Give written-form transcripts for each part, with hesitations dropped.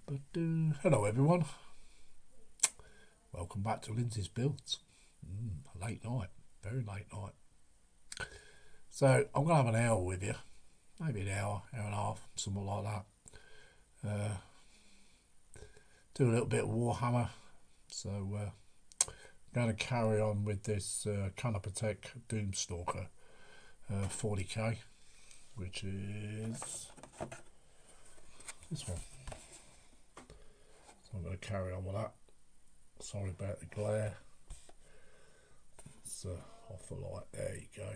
Hello everyone, welcome back to Lindseys Builds. Late night, very late night. So I'm going to have an hour with you, maybe an hour, hour and a half, something like that. Do a little bit of Warhammer. So I'm going to carry on with this Canopatech Doomstalker 40k, which is this one. I'm going to carry on with that. Sorry about the glare. It's off the light. There you go.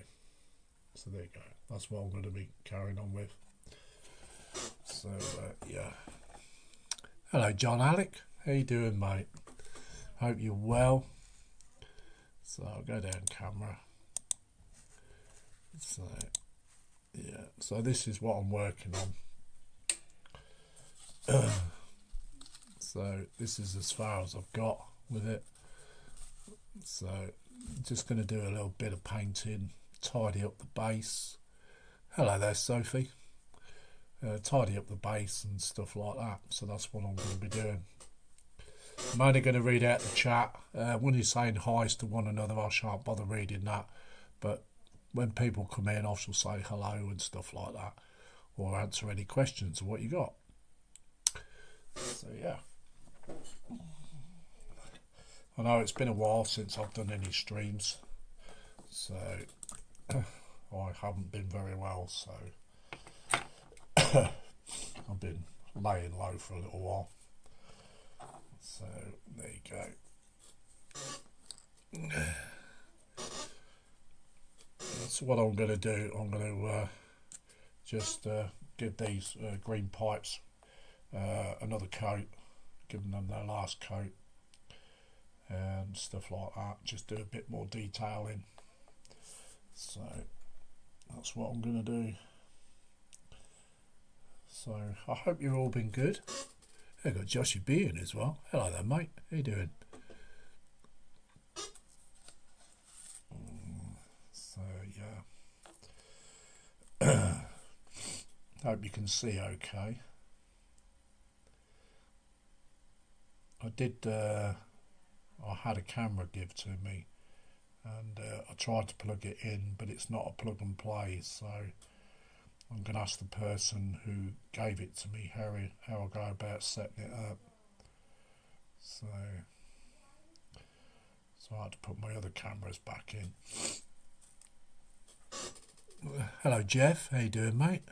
So there you go. That's what I'm going to be carrying on with. So yeah. Hello, John Alec. How you doing, mate? Hope you're well. So I'll go down camera. So yeah. So this is what I'm working on. So this is as far as I've got with it. So just going to do a little bit of painting, tidy up the base. Hello there, Sophie. Tidy up the base and stuff like that. So that's what I'm going to be doing. I'm only going to read out the chat. When you're saying hi's to one another, I shan't bother reading that. But when people come in, I shall say hello and stuff like that, or answer any questions of what you got. So yeah. I know it's been a while since I've done any streams, so I haven't been very well, so I've been laying low for a little while. So there you go. That's what I'm going to do. I'm going to just give these green pipes another coat, give them their last coat and stuff like that. Just do a bit more detailing. So that's what I'm going to do. So I hope you've all been good. I've got Joshy B in as well. Hello there, mate. How you doing? So yeah. Hope you can see okay. I had a camera give to me, and I tried to plug it in, but it's not a plug and play, so I'm going to ask the person who gave it to me how I go about setting it up. So I had to put my other cameras back in. Hello Jeff, how you doing, mate?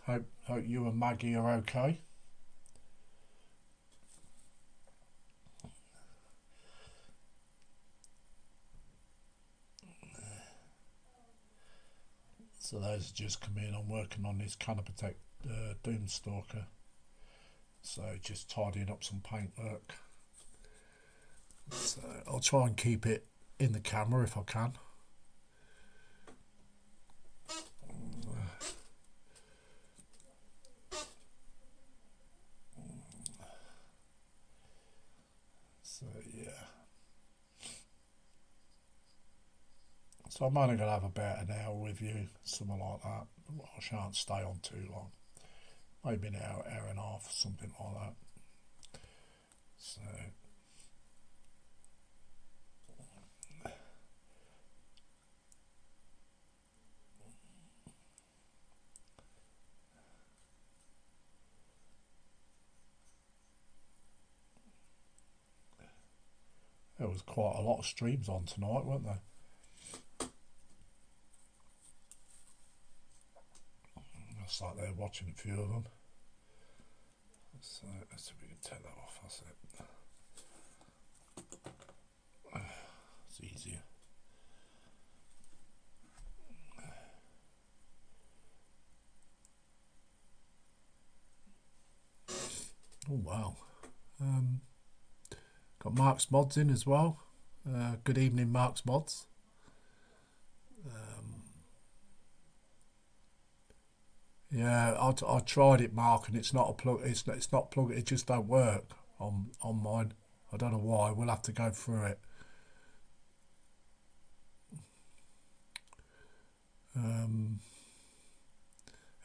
Hope you and Maggie are okay. So those just come in. I'm working on this Canopatech Doomstalker. So just tidying up some paintwork. So I'll try and keep it in the camera if I can. So yeah. So I'm only going to have about an hour with you, something like that. I shan't stay on too long. Maybe an hour, hour and a half, something like that. So there was quite a lot of streams on tonight, weren't there? Looks like they're watching a few of them. So let's see if we can take that off. That's it. It's easier. Oh wow. Got Mark's Mods in as well. Good evening, Mark's Mods. Yeah, I tried it, Mark, and it's not a plug. It's not plug. It just don't work on mine. I don't know why. We'll have to go through it.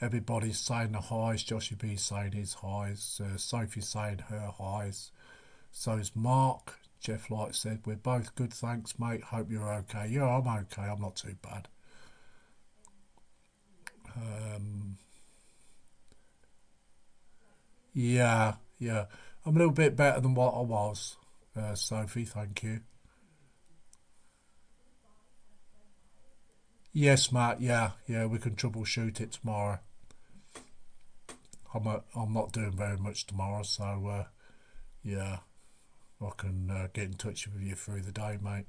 Everybody's saying the highs. Joshy B saying his highs. Sophie's saying her highs. So's Mark. Jeff Light said, we're both good, thanks, mate. Hope you're okay. Yeah, I'm okay. I'm not too bad. Yeah. I'm a little bit better than what I was, Sophie. Thank you. Yes, Matt. Yeah. We can troubleshoot it tomorrow. I'm not doing very much tomorrow, so yeah, I can get in touch with you through the day, mate.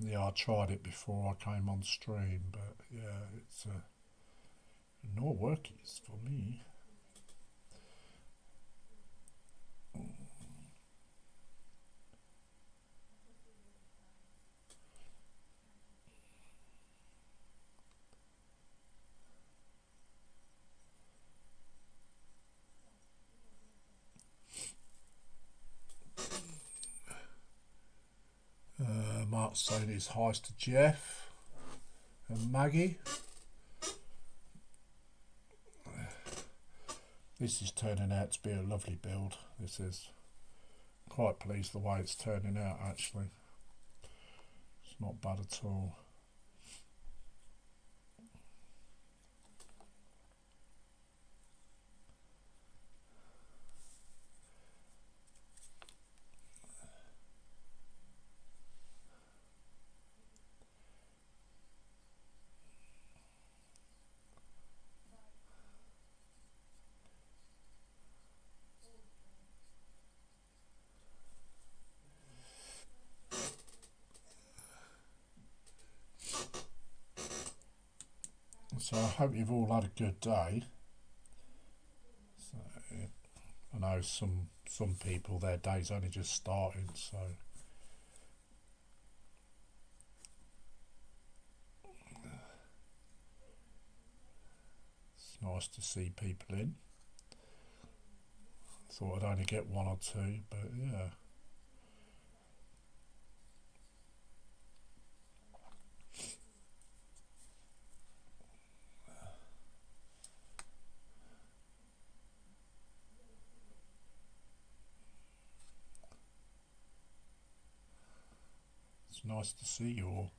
Yeah, I tried it before I came on stream, but yeah, it's not working for me. Mark's saying his highs to Jeff and Maggie. This is turning out to be a lovely build. This is quite pleased the way it's turning out, actually. It's not bad at all. So I hope you've all had a good day. So, I know some people, their day's only just starting, so it's nice to see people in. Thought I'd only get one or two, but yeah. It's nice to see you all.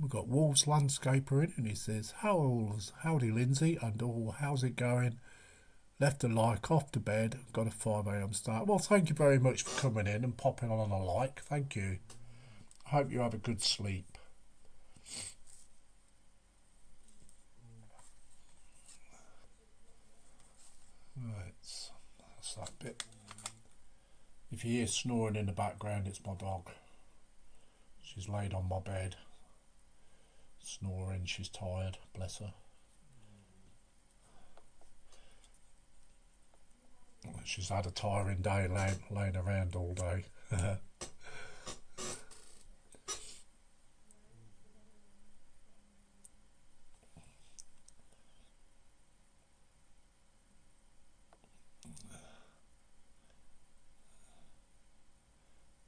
We've got Wolves Landscaper in, and he says, howdy Lindsay, and all, how's it going? Left a like, off to bed, got a 5 a.m. start. Well, thank you very much for coming in and popping on a like. Thank you. I hope you have a good sleep. Right, that's that bit. If you hear snoring in the background, it's my dog. She's laid on my bed, snoring. She's tired, bless her. She's had a tiring day laying around all day.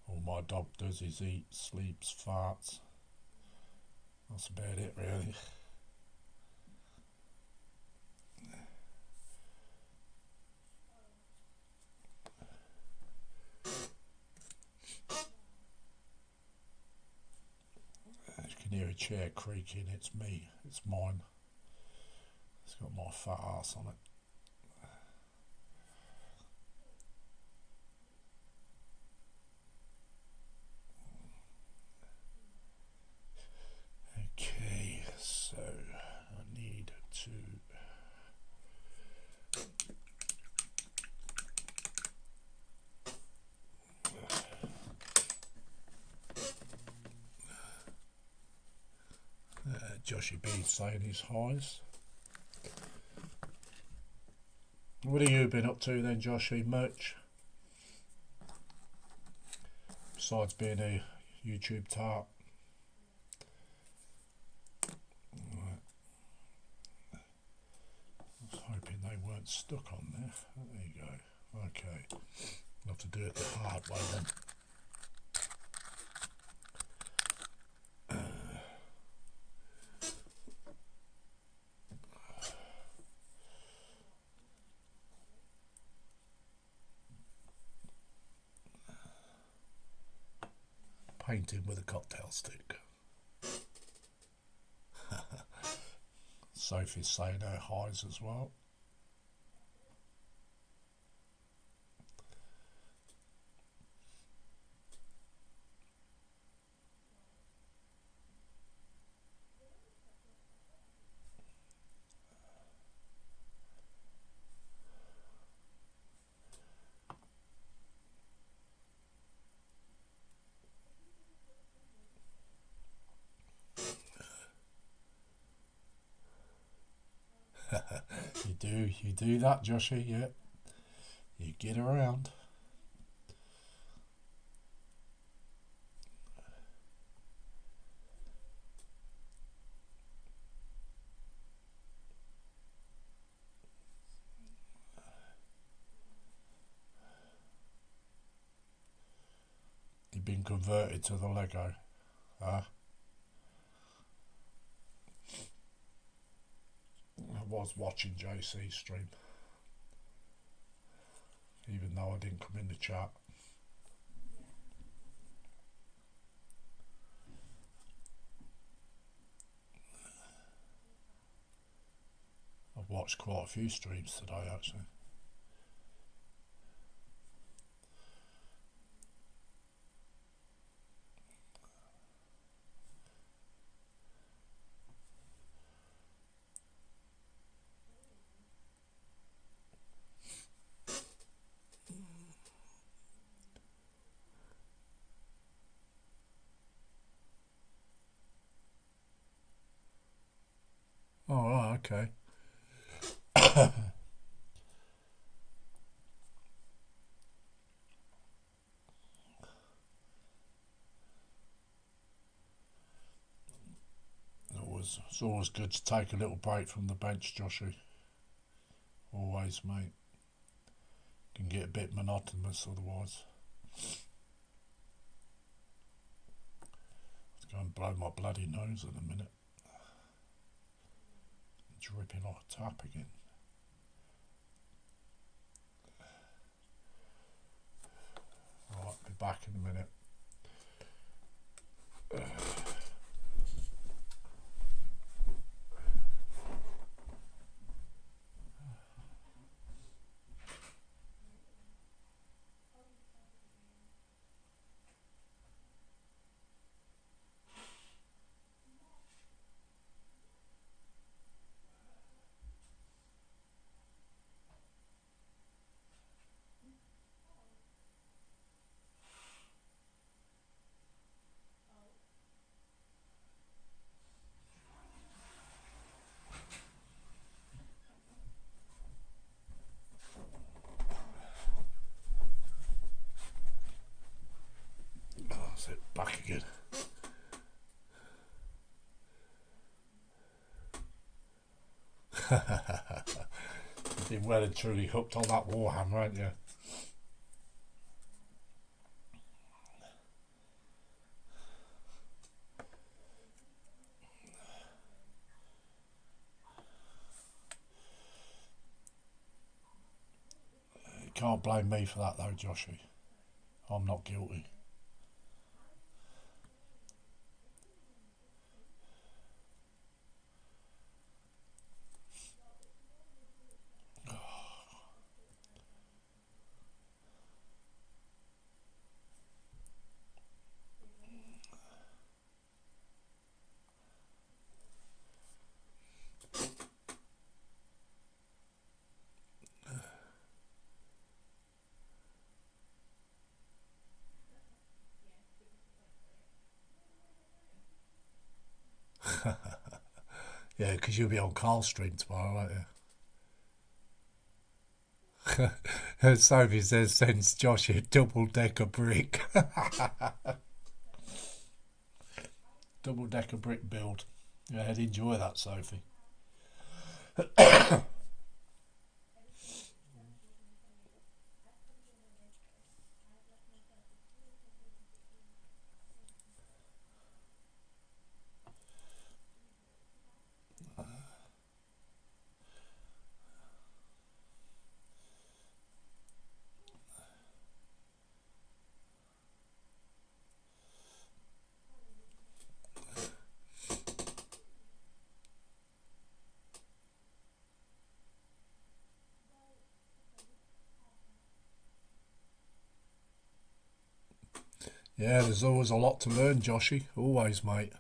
All my dog does is eats, sleeps, farts. That's about it, really. You can hear a chair creaking. It's me. It's mine. It's got my fat ass on it. Okay, so I need to Joshy B saying his highs. What have you been up to then, Joshy? Much? Besides being a YouTube tart. Right. I was hoping they weren't stuck on there. There you go. Okay. I'll have to do it the hard way then. Painting with a cocktail stick. Sophie's saying her highs as well. You do that, Joshy, yeah. You get around. You've been converted to the Lego, huh? I was watching JC's stream, even though I didn't come in the chat. I've watched quite a few streams today actually. Oh, right, okay. It's always good to take a little break from the bench, Joshy. Always, mate. Can get a bit monotonous otherwise. Let's go and blow my bloody nose in a minute. Dripping like a tap again. Right, be back in a minute. Back again. You've been well and truly hooked on that Warhammer, haven't you? You can't blame me for that though, Joshy. I'm not guilty. Yeah, because you'll be on Carl's stream tomorrow, won't you? Sophie says sends Josh a double decker brick. Double decker brick build. Yeah, I'd enjoy that, Sophie. Yeah, there's always a lot to learn, Joshy. Always, mate.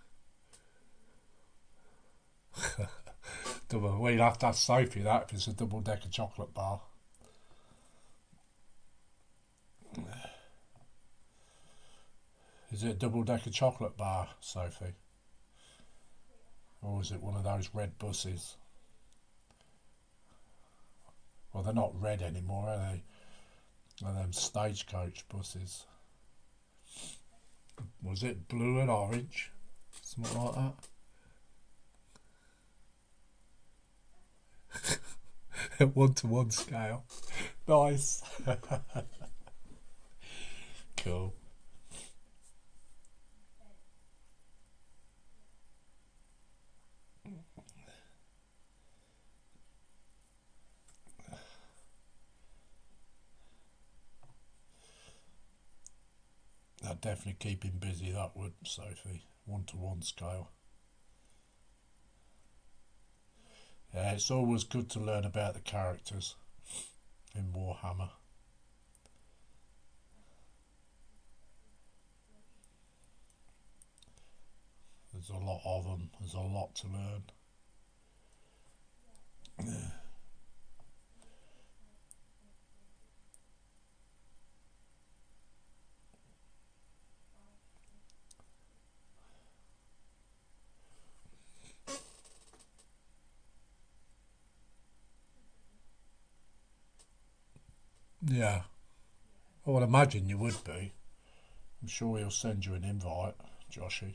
We'd have to ask Sophie that if it's a double decker chocolate bar. Is it a double decker chocolate bar, Sophie? Or is it one of those red buses? Well, they're not red anymore, are they? They're them stagecoach buses. Was it blue and orange? Something like that. 1-to-1 scale. Nice. Cool. That'd definitely keep him busy, that would, Sophie. 1-to-1 scale. Yeah, it's always good to learn about the characters in Warhammer. There's a lot of them. There's a lot to learn. Yeah, I would imagine you would be. I'm sure he'll send you an invite, Joshy.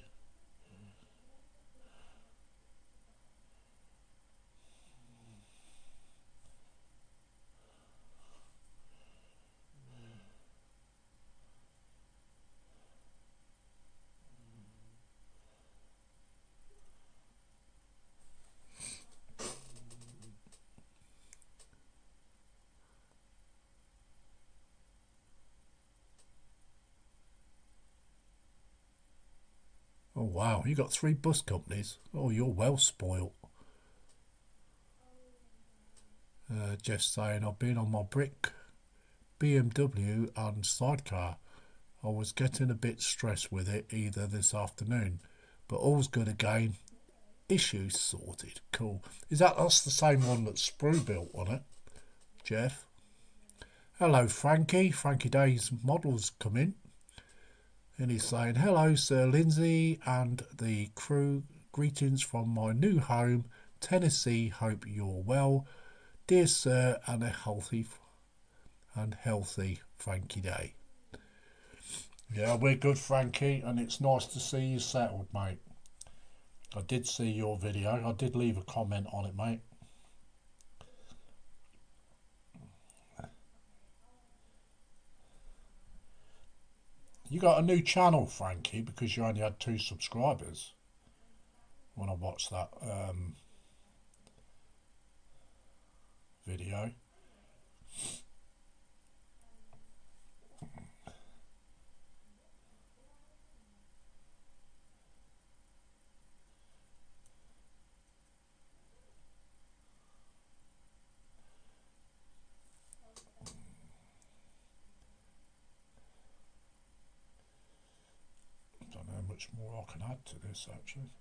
Oh wow, you got 3 bus companies. Oh, you're well spoilt. Jeff's saying I've been on my brick BMW and sidecar. I was getting a bit stressed with it either this afternoon, but all's good again. Issues sorted. Cool. That's the same one that Sprue built on it, Jeff? Hello, Frankie. Frankie Day's models come in. And he's saying, hello, Sir Lindsay and the crew. Greetings from my new home, Tennessee. Hope you're well. Dear Sir, and a healthy Frankie Day. Yeah, we're good, Frankie, and it's nice to see you settled, mate. I did see your video. I did leave a comment on it, mate. You got a new channel, Frankie, because you only had 2 subscribers when I watched that video. I don't know how much more I can add to this, actually.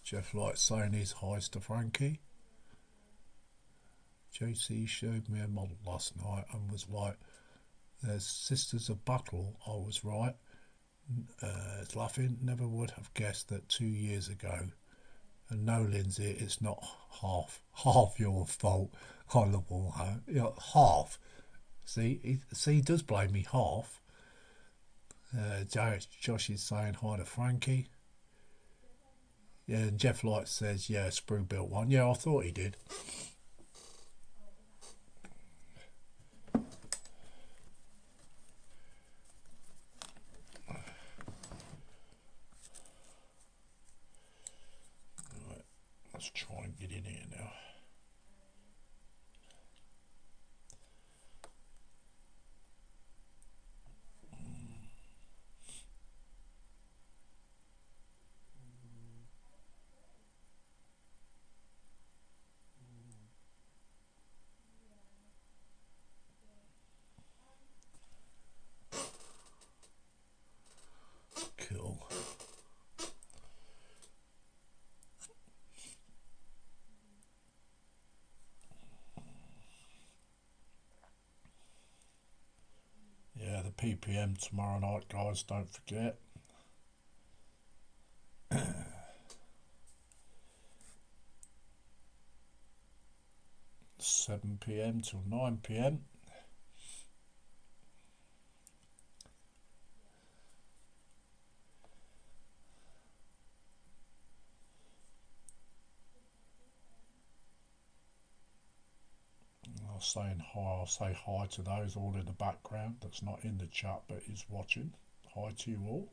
Jeff likes saying his highs to Frankie. JC showed me a model last night and was like, There's Sisters of Battle. I was right. It's laughing. Never would have guessed that 2 years ago. And no, Lindsay, it's not half your fault. I love Warhammer. You know, half. See, he does blame me half. Josh is saying hi to Frankie. Yeah, and Jeff Light says, yeah, Sprue built one. Yeah, I thought he did. Right, let's try and get in here now. Cool. Yeah, the PPM tomorrow night, guys, don't forget. 7 PM till 9 PM. I'll say hi to those all in the background that's not in the chat but is watching. Hi to you all.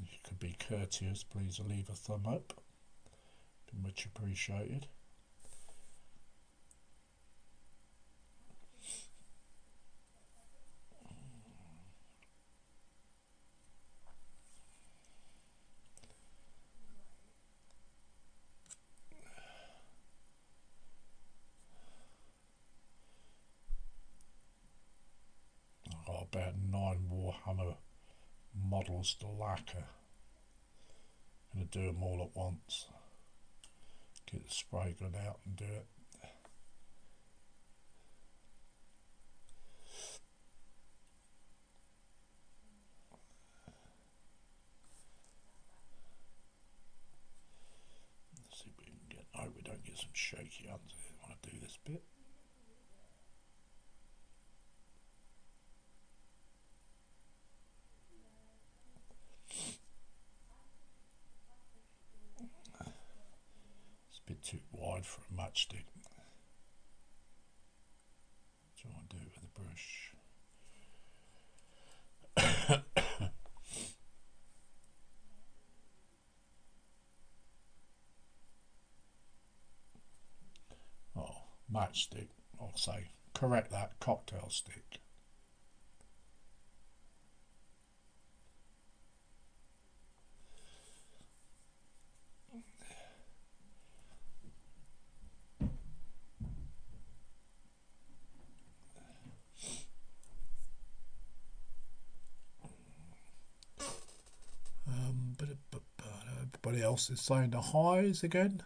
If you could be courteous, please leave a thumb up. Be much appreciated. I've got about 9 Warhammer models to lacquer. I'm going to do them all at once. Get the spray gun out and do it. Let's see if we can get. I hope we don't get some shaky hands here. I want to do this bit. It's a bit too wide for a matchstick. Try and do it with a brush. Oh, matchstick. I'll say, correct that, cocktail stick. Everybody else is saying the highs again.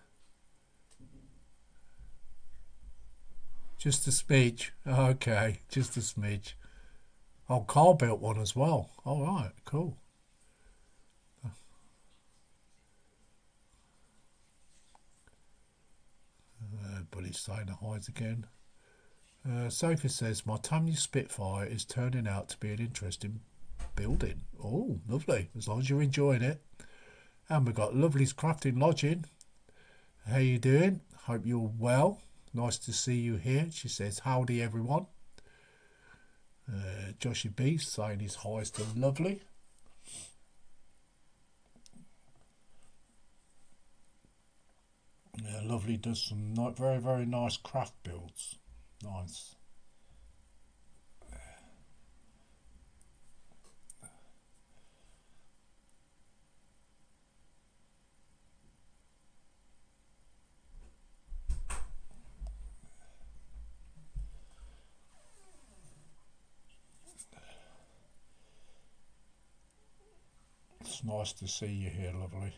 Just a smidge. Okay, just a smidge. Oh, Carl built one as well. All right, cool. Everybody's saying the highs again. Sophie says, my Tamiya Spitfire is turning out to be an interesting building. Oh, lovely. As long as you're enjoying it. And we've got Lovely's Crafting Lodging. How you doing? Hope you're well. Nice to see you here. She says, howdy everyone. Joshy B saying his highs to Lovely. Yeah, Lovely does some very, very nice craft builds. Nice. It's nice to see you here, Lovely.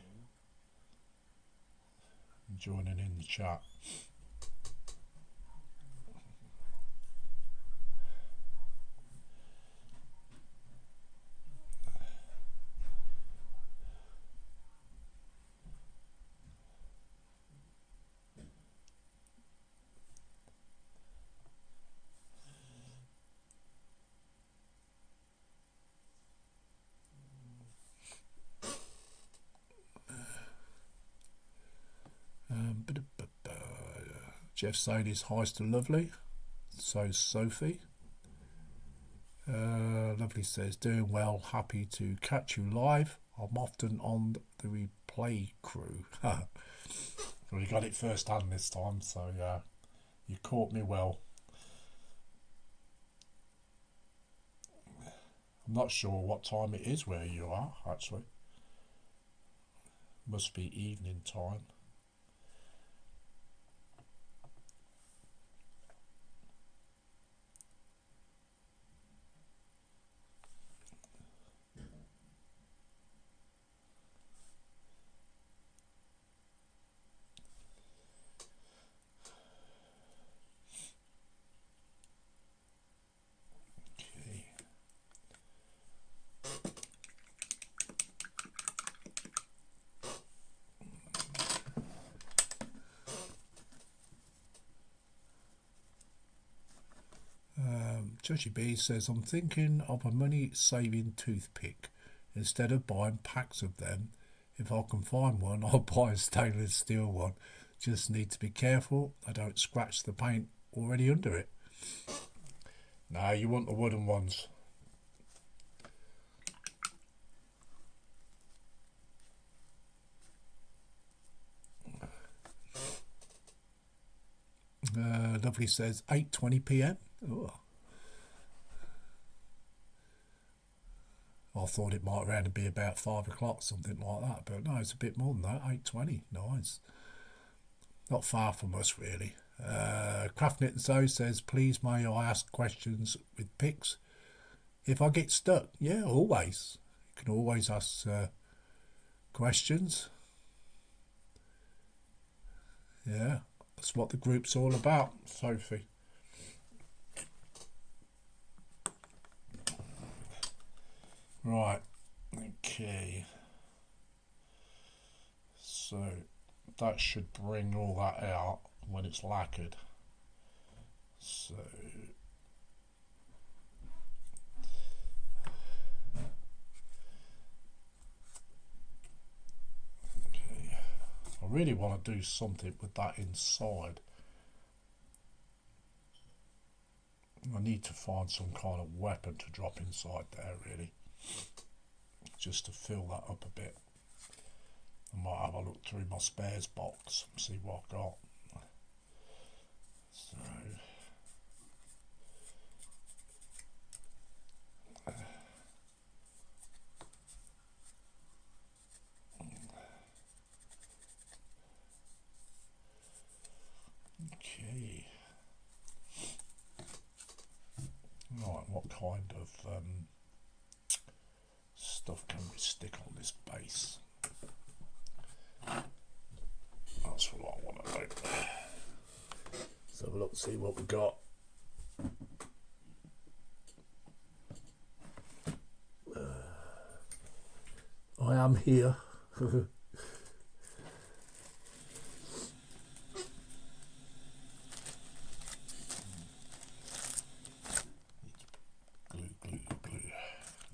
Joining in the chat. Jeff saying his hi's to Lovely. So's Sophie. Lovely says, doing well, happy to catch you live. I'm often on the replay crew. We got it first hand this time, so yeah, you caught me well. I'm not sure what time it is where you are, actually. Must be evening time. Judgy B says, I'm thinking of a money-saving toothpick. Instead of buying packs of them, if I can find one, I'll buy a stainless steel one. Just need to be careful I don't scratch the paint already under it. No, you want the wooden ones. Lovely says 8:20 p.m. Oh. I thought it might around to be about 5 o'clock, something like that, but no, it's a bit more than that. 8:20, nice. Not far from us, really. Crafting It and So says, please may I ask questions with pics if I get stuck? Yeah, always. You can always ask questions. Yeah, that's what the group's all about, Sophie. Right, okay. So that should bring all that out when it's lacquered. So okay. I really want to do something with that inside. I need to find some kind of weapon to drop inside there, really, just to fill that up a bit. I might have a look through my spares box and see what I've got. So okay. Right, what kind of stuff can we stick on this base? That's what I want to do. Let's have a look, see what we got. I am here. Glue.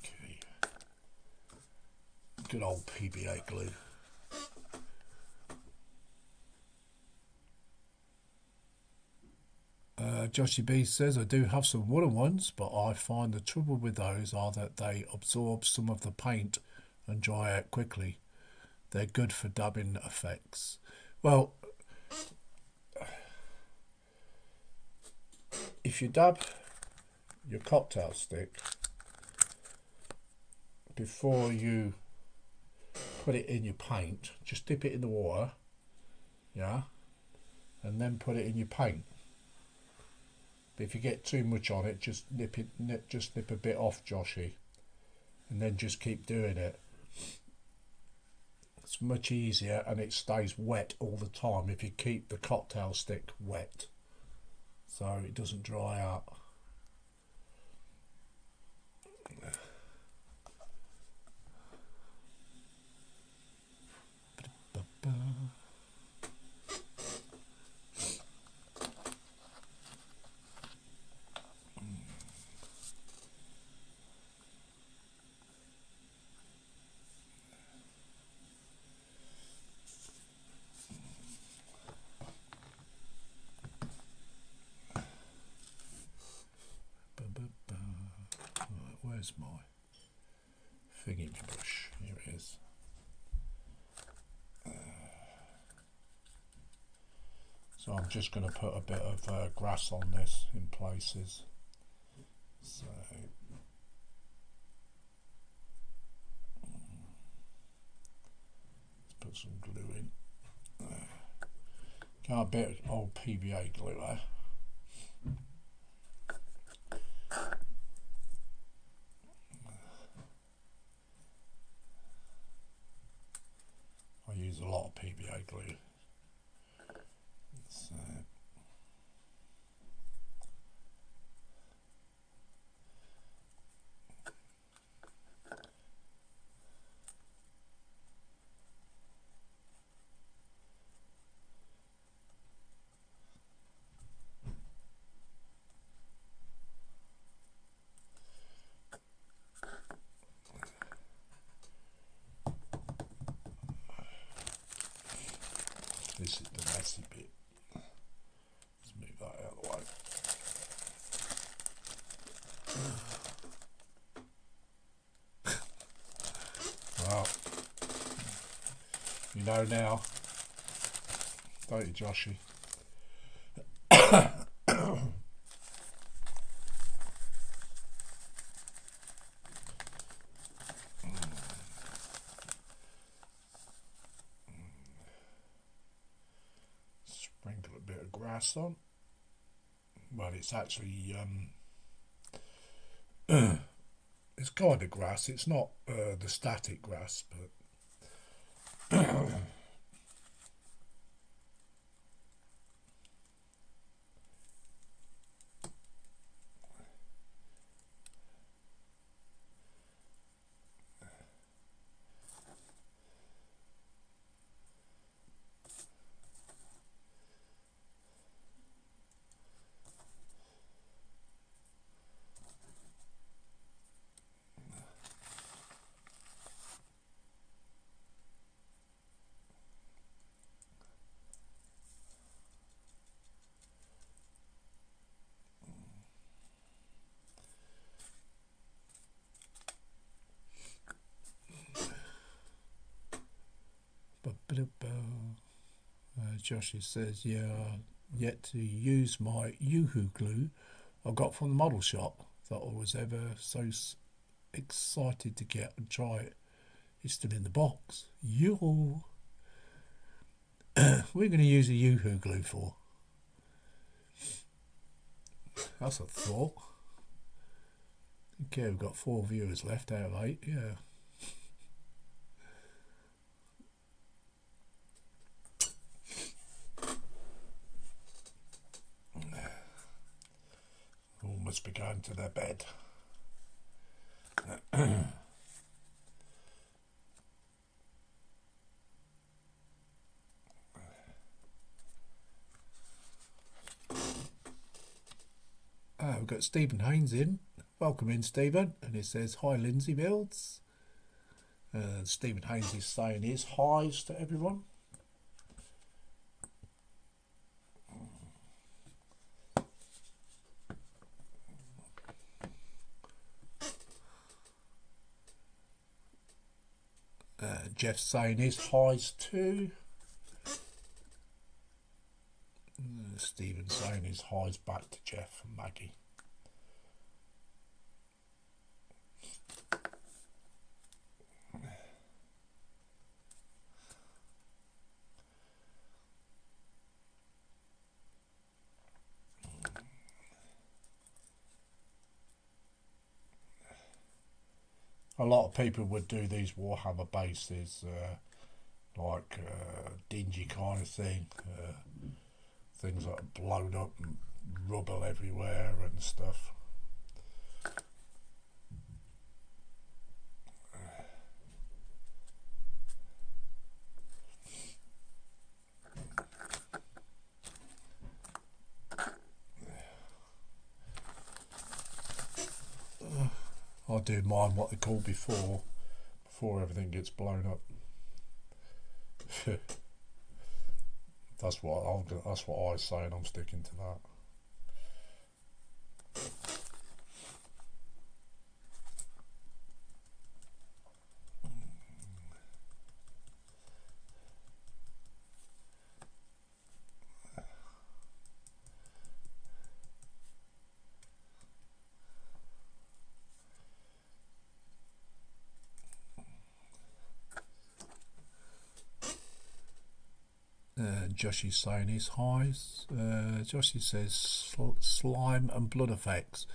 Okay. Good old PBA glue. Joshy B says, I do have some wooden ones, but I find the trouble with those are that they absorb some of the paint and dry out quickly. They're good for dabbing effects. Well, if you dab your cocktail stick before you put it in your paint, just dip it in the water, yeah, and then put it in your paint. But if you get too much on it, just nip a bit off, Joshy, and then just keep doing it. It's much easier and it stays wet all the time if you keep the cocktail stick wet, so it doesn't dry out. Where's my thingy brush? Here it is. So I'm just going to put a bit of grass on this in places. So let's put some glue in. Got a bit of old PVA glue there. I use a lot of PVA glue. So this is the messy bit. Let's move that out of the way. Well, you know now, don't you, Joshy? Sprinkle a bit of grass on. Well, it's actually it's kind of grass. It's not the static grass, but Joshie says, yeah, yet to use my Yoo-hoo glue I got from the model shop that I was ever so excited to get and try it. It's still in the box. Yoo! We're going to use a Yoo-hoo glue for. That's a thought. Okay, we've got 4 viewers left out of 8, yeah. All must be going to their bed. We've got Stephen Haynes in. Welcome in, Stephen. And it says, hi, Lindsay Builds. Stephen Haynes is saying his highs to everyone. Jeff's saying his highs too. Stephen's saying his highs back to Jeff and Maggie. A lot of people would do these Warhammer bases like dingy kind of thing, things that are blown up and rubble everywhere and stuff. I do mine what they call before everything gets blown up. That's what I was saying. I'm sticking to that. Joshy's saying is hi. Joshy says slime and blood effects.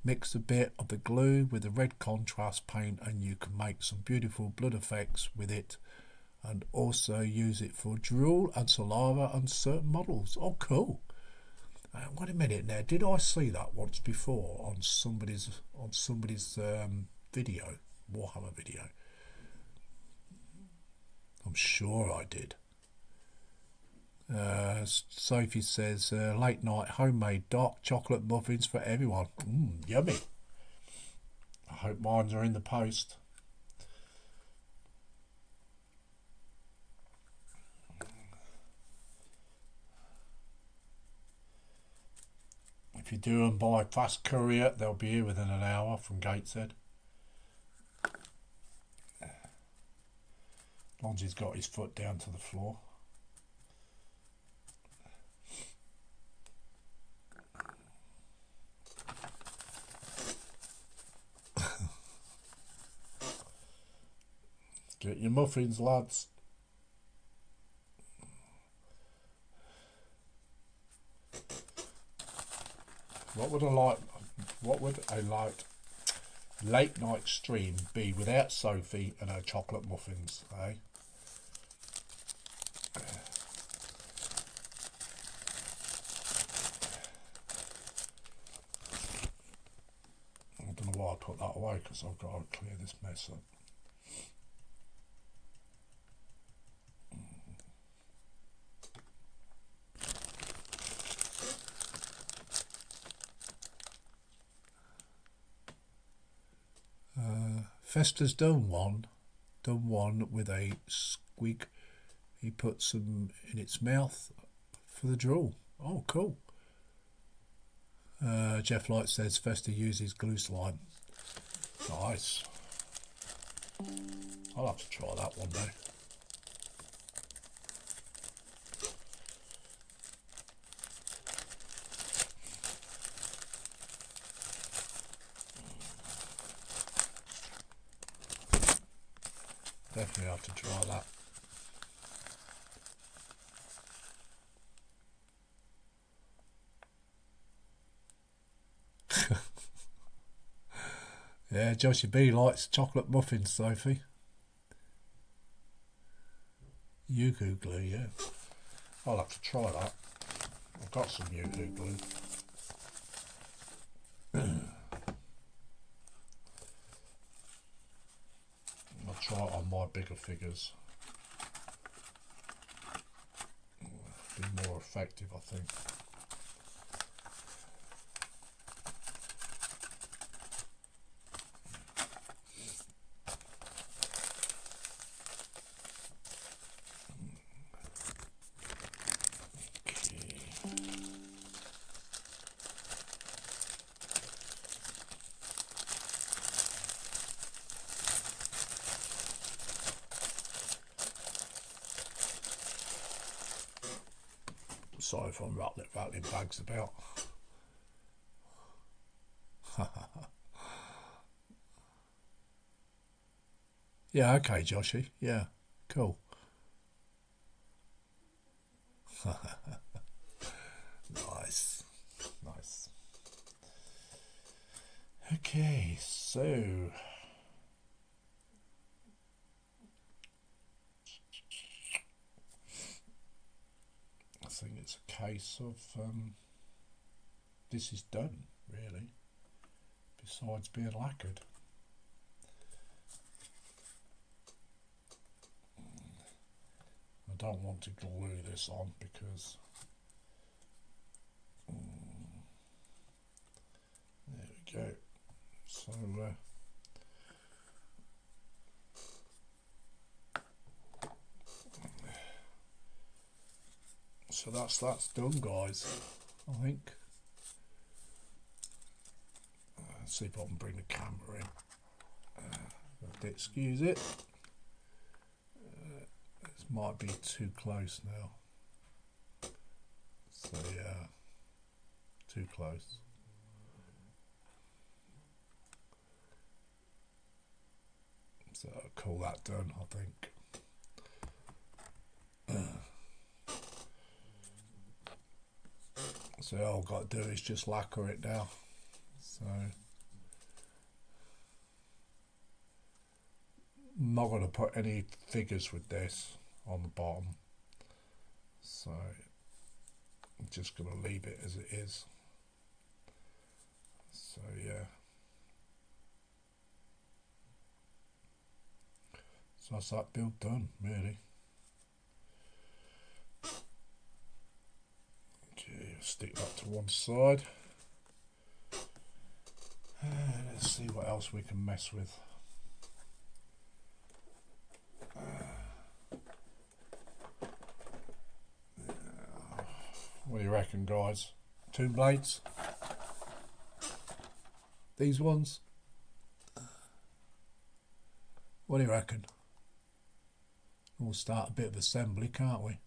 Mix a bit of the glue with the red contrast paint and you can make some beautiful blood effects with it, and also use it for drool and saliva on certain models. Oh, cool. Wait a minute now, did I see that once before on somebody's video, Warhammer video? I'm sure I did. Sophie says late night homemade dark chocolate muffins for everyone. Yummy. I hope mine are in the post. If you do them by fast courier, they'll be here within an hour from Gateshead. As long as he's got his foot down to the floor. Get your muffins, lads. What would a late night stream be without Sophie and her chocolate muffins, eh? I don't know why I put that away, because I've got to clear this mess up. Festa's done one with a squig. He put some in its mouth for the drool. Oh, cool. Jeff Light says Festa uses glue slime. Nice. I'll have to try that one day. Definitely have to try that. Yeah, Josie B likes chocolate muffins, Sophie. Yoo-hoo glue, yeah. I'll have to try that. I've got some yoo-hoo glue. I'll try it on my bigger figures. Be more effective, I think. Sorry if I'm rattling bags about. Yeah, okay, Joshy. Yeah, cool. Nice. Nice. Okay, so... I think it's a case of this is done, really, besides being lacquered. I don't want to glue this on because there we go. So so that's done, guys. I think. Let's see if I can bring the camera in. Excuse it. This might be too close now. So yeah, too close. So I'll call that done, I think. So all I've got to do is just lacquer it now. So I'm not going to put any figures with this on the bottom, so I'm just going to leave it as it is. So yeah, so that's that build done, really. Okay, stick that to one side. Let's see what else we can mess with. What do you reckon, guys? Tomb blades? These ones? What do you reckon? We'll start a bit of assembly, can't we?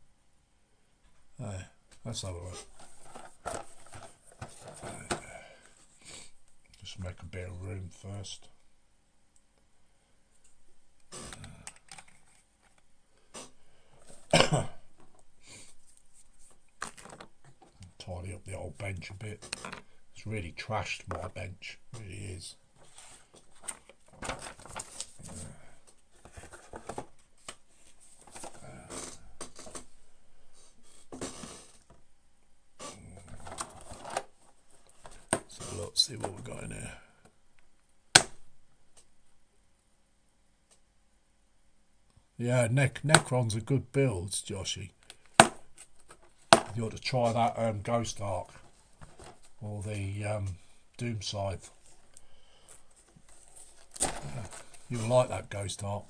Let's have a look. Just make a bit of room first. Tidy up the old bench a bit. It's really trashed, my bench. It really is. So let's see what we've got in here. Yeah, Necron's a good build, Joshy. You ought to try that Ghost Ark or the Doom Scythe. You'll like that Ghost Ark.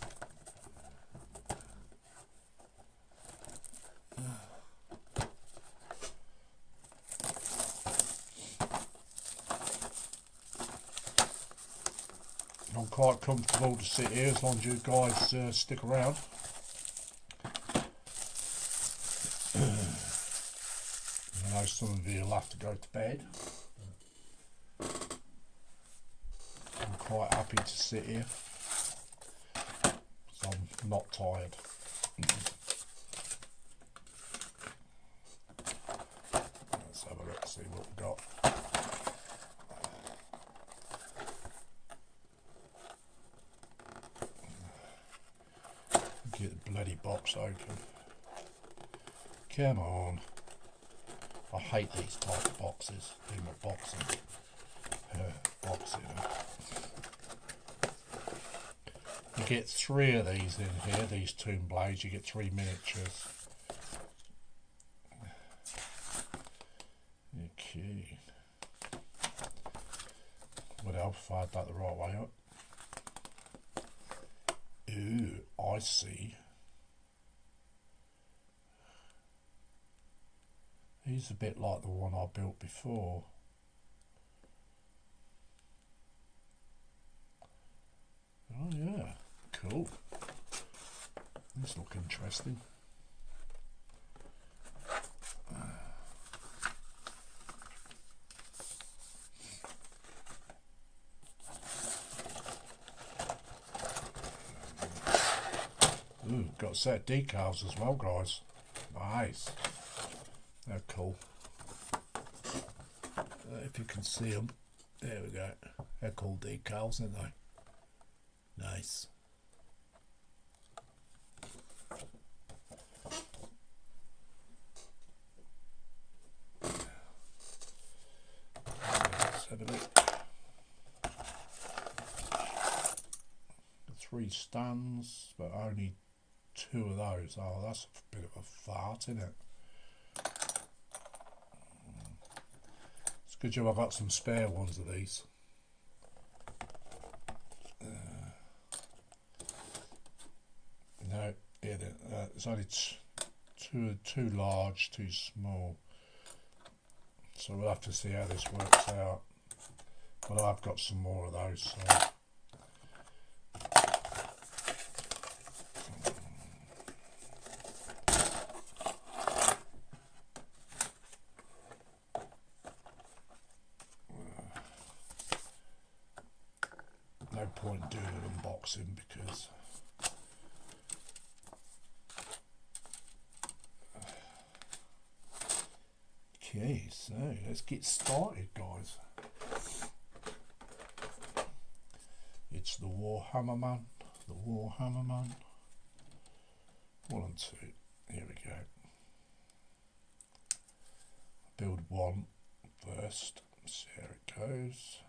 I'm quite comfortable to sit here as long as you guys stick around. I know some of you will have to go to bed. I'm quite happy to sit here, so I'm not tired. Let's have a look, see what we've got. Get the bloody box open. Come on. I hate these type of boxes. Do my boxing. You get 3 of these in here, these tomb blades. You get 3 miniatures. Okay. What else if I had that the right way up? Ooh, I see. He's a bit like the one I built before. Oh yeah, cool. These look interesting. Ooh, got a set of decals as well, guys. Nice. They're cool. If you can see them, there we go. They're cool decals, aren't they? Nice. Let's have a look. 3 stands, but only 2 of those. Oh, that's a bit of a fart, isn't it? It's good job I got some spare ones of these. No, it's only too large, too small. So we'll have to see how this works out. But I've got some more of those. So. No point doing an unboxing because come Okay, so let's get started, guys. It's the Warhammer Man. The Warhammer Man. 1 and 2. Here we go. Build 1 first. See how it goes.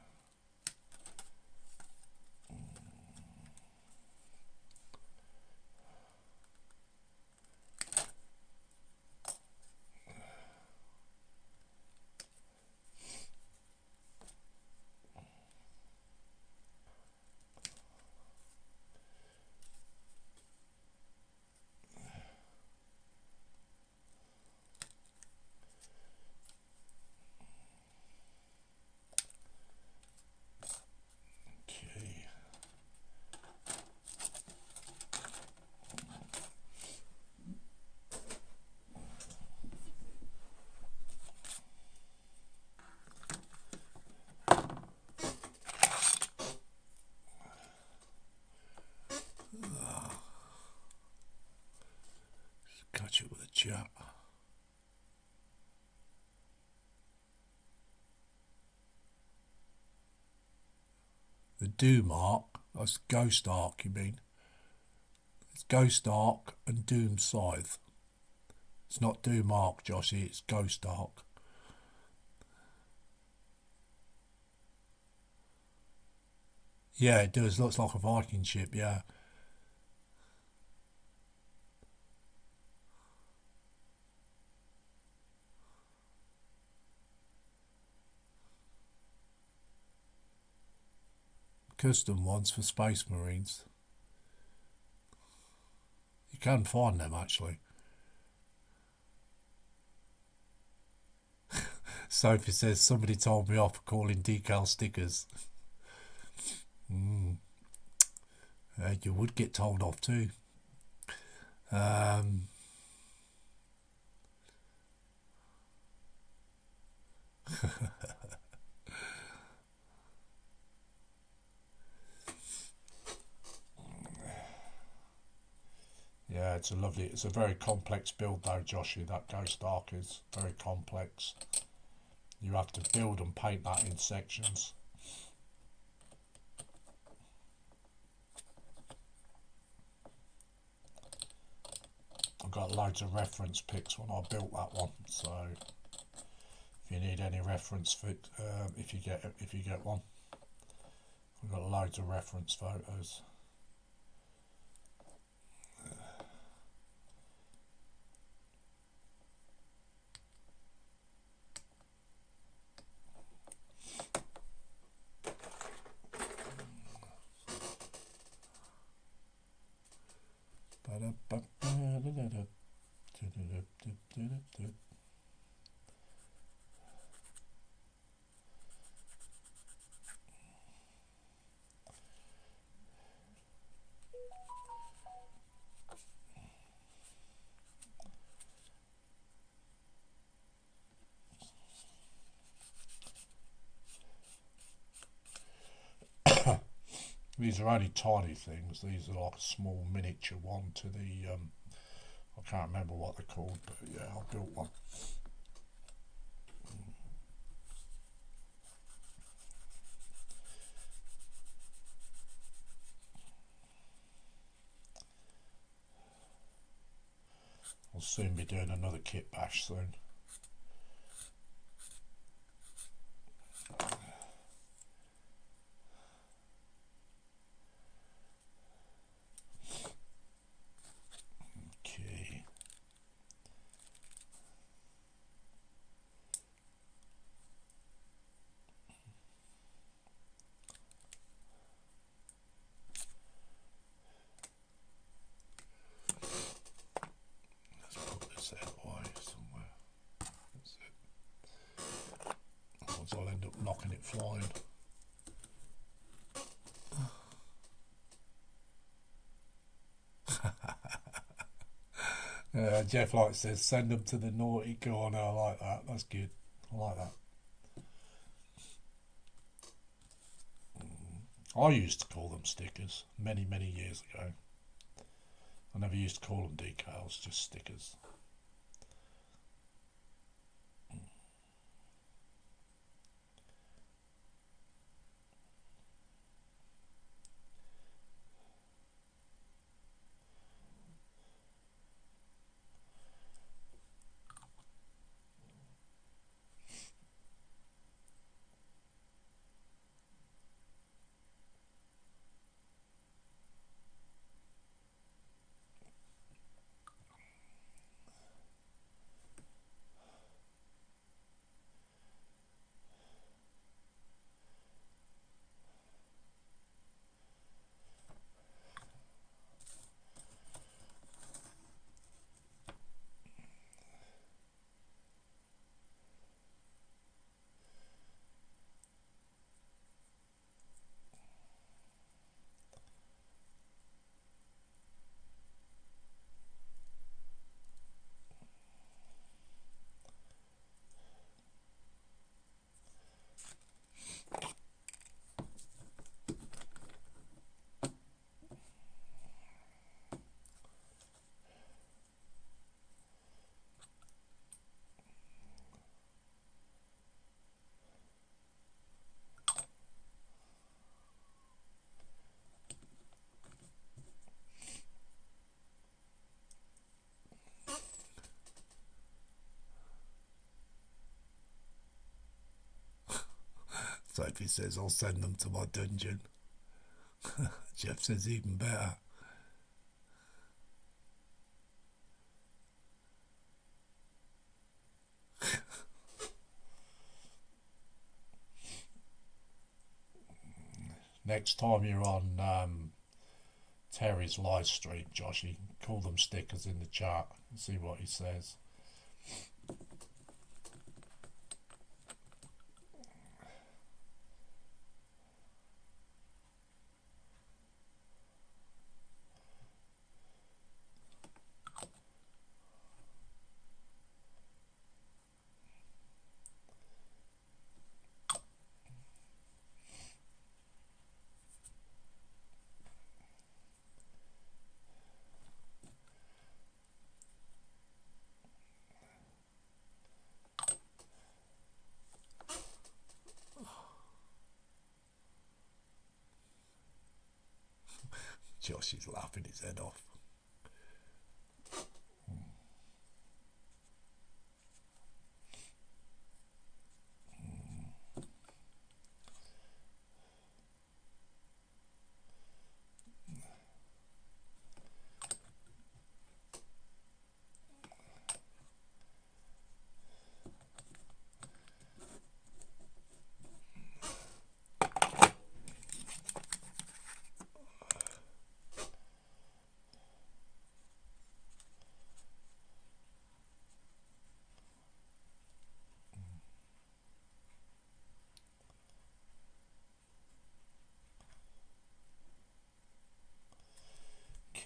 Catch it with a chat. The Doom arc, that's Ghost arc, you mean? It's Ghost arc and Doom scythe. It's not Doom arc, Joshy, it's Ghost arc. Yeah, it does. Looks like a Viking ship, yeah. Custom ones for Space Marines. You can find them, actually. Sophie says, somebody told me off for calling decal stickers. You would get told off too. Yeah, it's a very complex build though, Joshy. That Ghost arc is very complex. You have to build and paint that in sections. I've got loads of reference pics when I built that one, so if you need any reference for it, if you get one, I've got loads of reference photos. These are only tiny things. These are like a small miniature one to the I can't remember what they're called, but yeah, I built one. I'll soon be doing another kit bash soon. I'll end up knocking it flying. Jeff like says, send them to the naughty corner. I like that. That's good. I like that. I used to call them stickers many years ago. I never used to call them decals, just stickers. Sophie says, I'll send them to my dungeon. Jeff says, even better. Next time you're on Terry's live stream, Josh, you can call them stickers in the chat and see what he says. Josh is laughing his head off.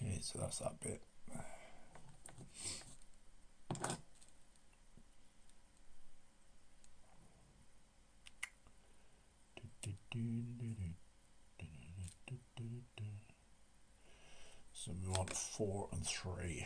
Okay, so that's that bit. So we want 4 and 3.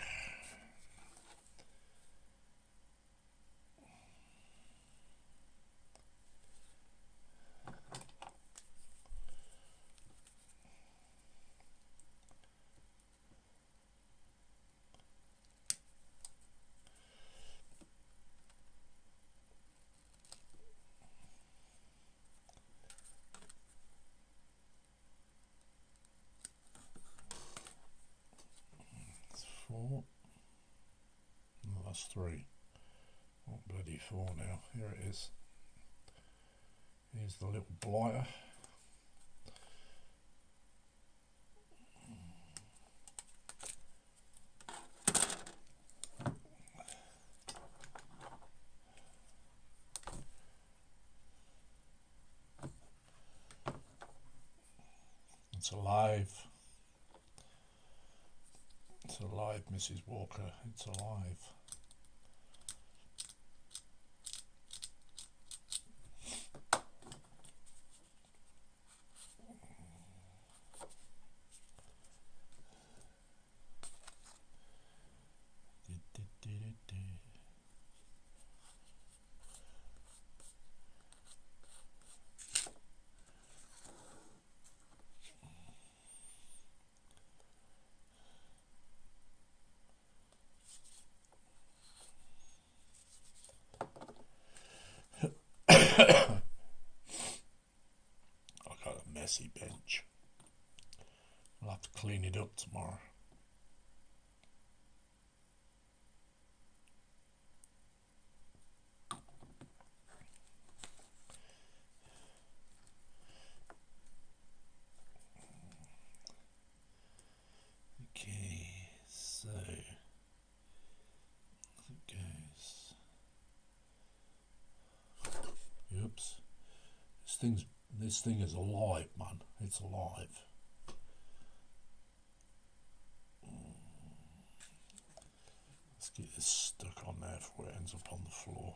Four. No, that's 3. Oh, bloody 4 now. Here it is. Here's the little blighter. It's alive. It's alive, Mrs. Walker. It's alive. I got a messy bench. I'll have to clean it up tomorrow. Okay, so it goes. Oops. This thing is alive, man. It's alive. Let's get this stuck on there before it ends up on the floor.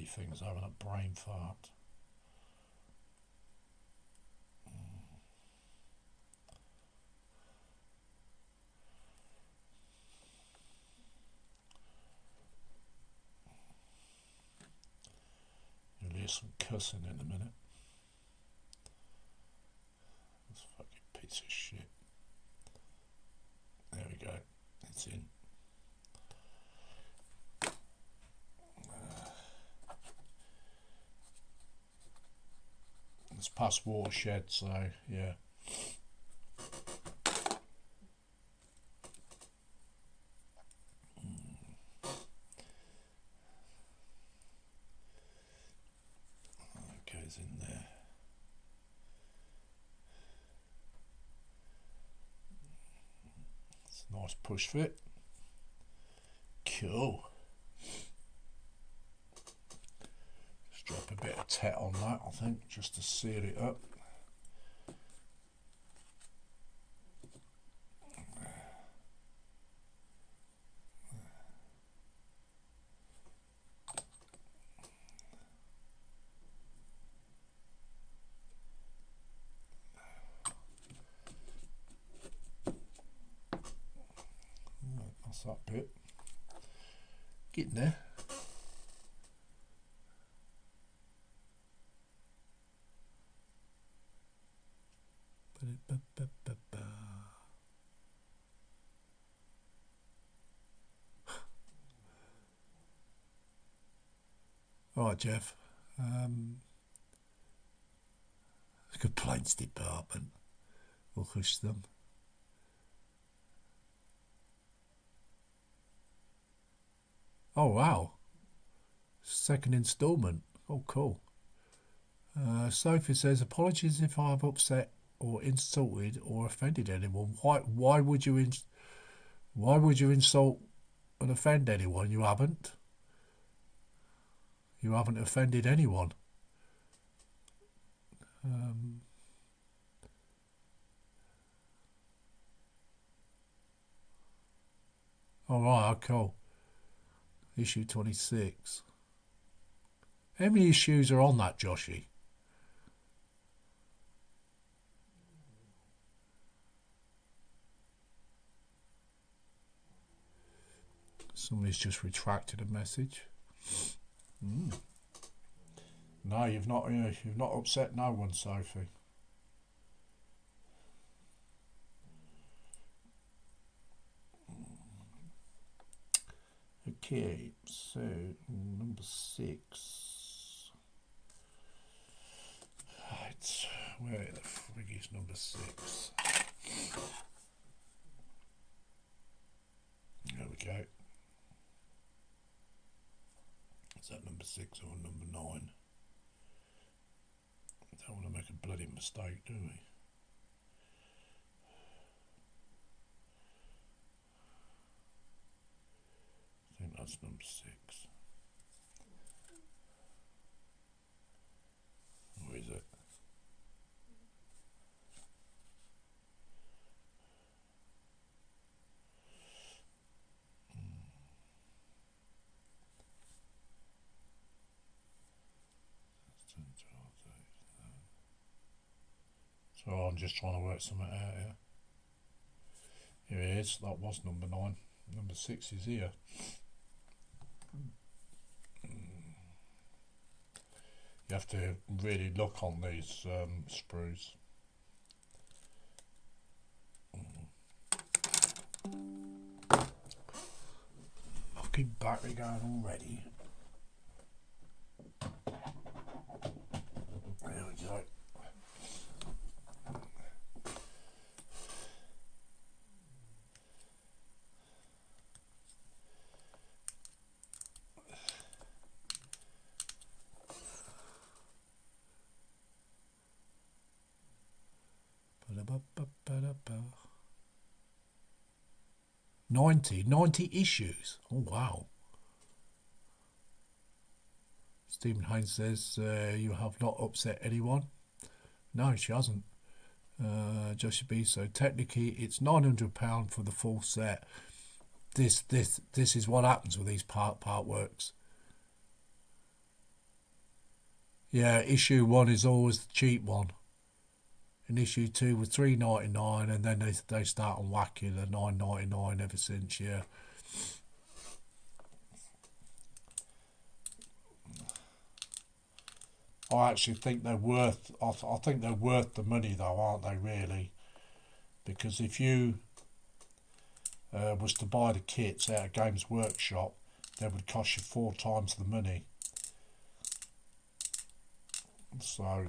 thing's having a brain fart. You'll hear some cussing in a minute. This fucking piece of shit. There we go. It's in. It's past watershed, so yeah. It goes in there. It's a nice push fit. Cool. Drop a bit of tet on that, I think, just to seal it up. That's that bit. Getting there. All right, Jeff. Complaints department. We'll hush them. Oh, wow. Second instalment. Oh, cool. Sophie says, apologies if I've upset or insulted or offended anyone. Why would you insult and offend anyone? You haven't. You haven't offended anyone. All right, cool. Issue 26. How many issues are on that, Joshy? Somebody's just retracted a message. No, you've not upset no one, Sophie. Okay, so number 6. Right, where the frig is number 6? There we go. Is that number 6 or number 9? Don't want to make a bloody mistake, do we? I think that's number 6. Or is it? So I'm just trying to work something out here. Here it is. That was number 9. Number 6 is here. You have to really look on these sprues. Fucking battery going already. There we go. Ninety issues. Oh wow. Stephen Haynes says you have not upset anyone. No, she hasn't. Joshua B. So technically, it's £900 for the full set. This is what happens with these part works. Yeah, issue 1 is always the cheap one. And issue 2 was $3.99, and then they start on whacking the $9.99 ever since. Yeah. I actually think they're worth. I think they're worth the money, though, aren't they? Really, because if you was to buy the kits out of Games Workshop, they would cost you 4 times the money. So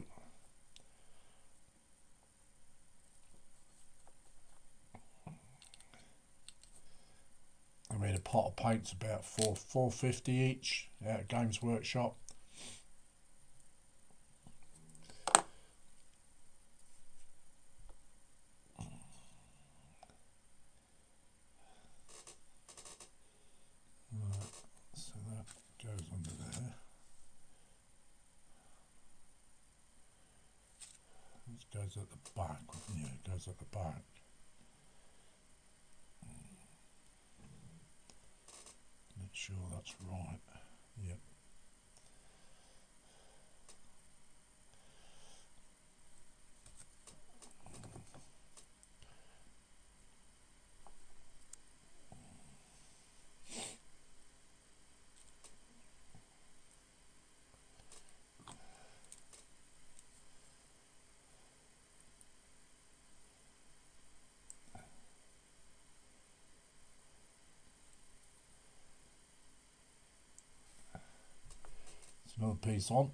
I mean, a pot of paint's about $4.50 each out of Games Workshop. Right, so that goes under there. It goes at the back. Yeah, it goes at the back. Make sure that's right. Yep. Another piece on.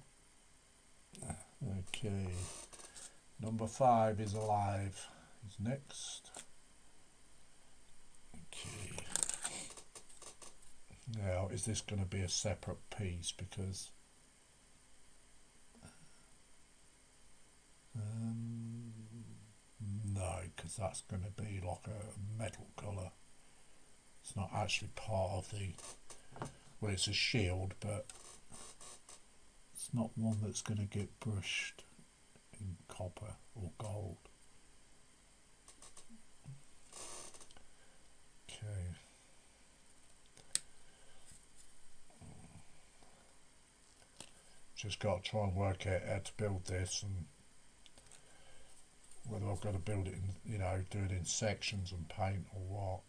Okay, number 5 is alive. Is next. Okay. Now, is this going to be a separate piece? Because no, because that's going to be like a metal colour. It's not actually part of the. Well, it's a shield, but it's not one that's going to get brushed in copper or gold. Okay. Just got to try and work out how to build this, and whether I've got to build it in, you know, do it in sections and paint or what.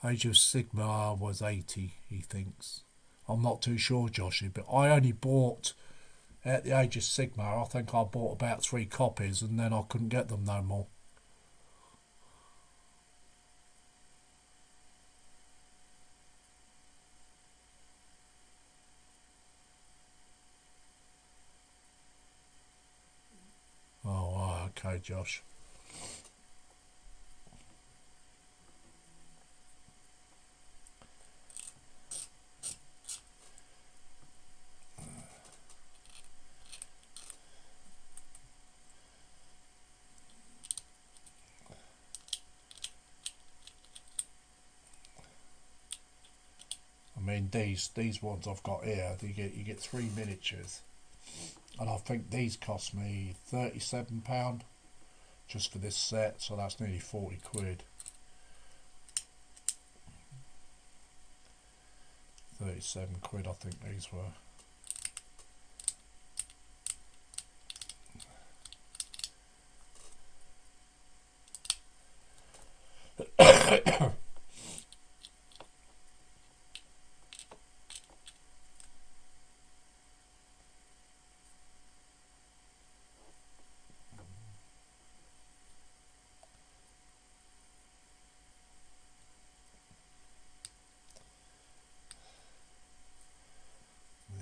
Age of Sigmar was 80, he thinks. I'm not too sure, Joshy, but I only bought, at the Age of Sigmar, I think I bought about 3 copies, and then I couldn't get them no more. Oh, okay, Josh. I mean, these ones I've got here, you get 3 miniatures, and I think these cost me £37 just for this set, so that's nearly 40 quid. 37 quid I think these were.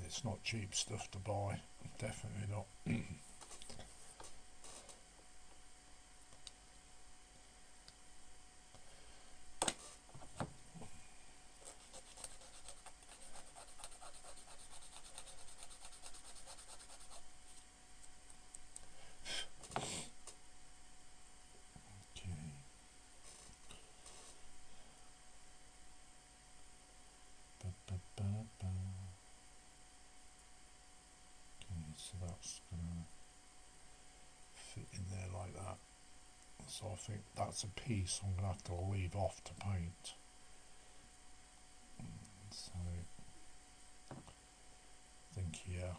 It's not cheap stuff to buy, definitely not. So I think that's a piece I'm going to have to leave off to paint. So I think here.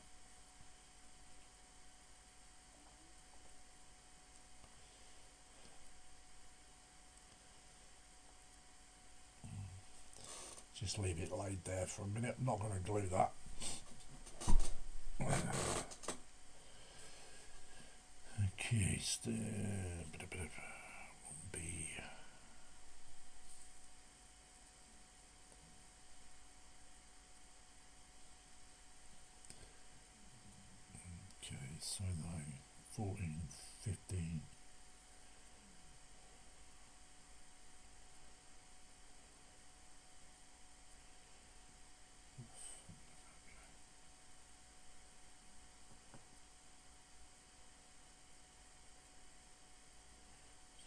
Just leave it laid there for a minute. I'm not going to glue that. Okay, still B. Okay, so they 14, 15.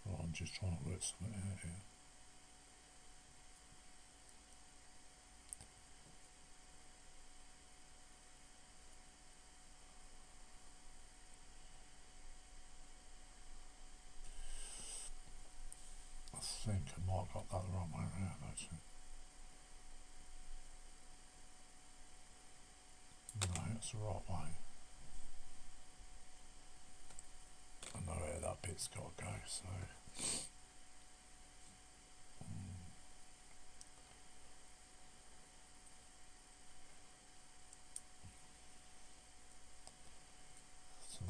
So I'm just trying to work something out here. I think I might have got that the wrong way around actually. No, it's the right way. I know where that bit's got to go, so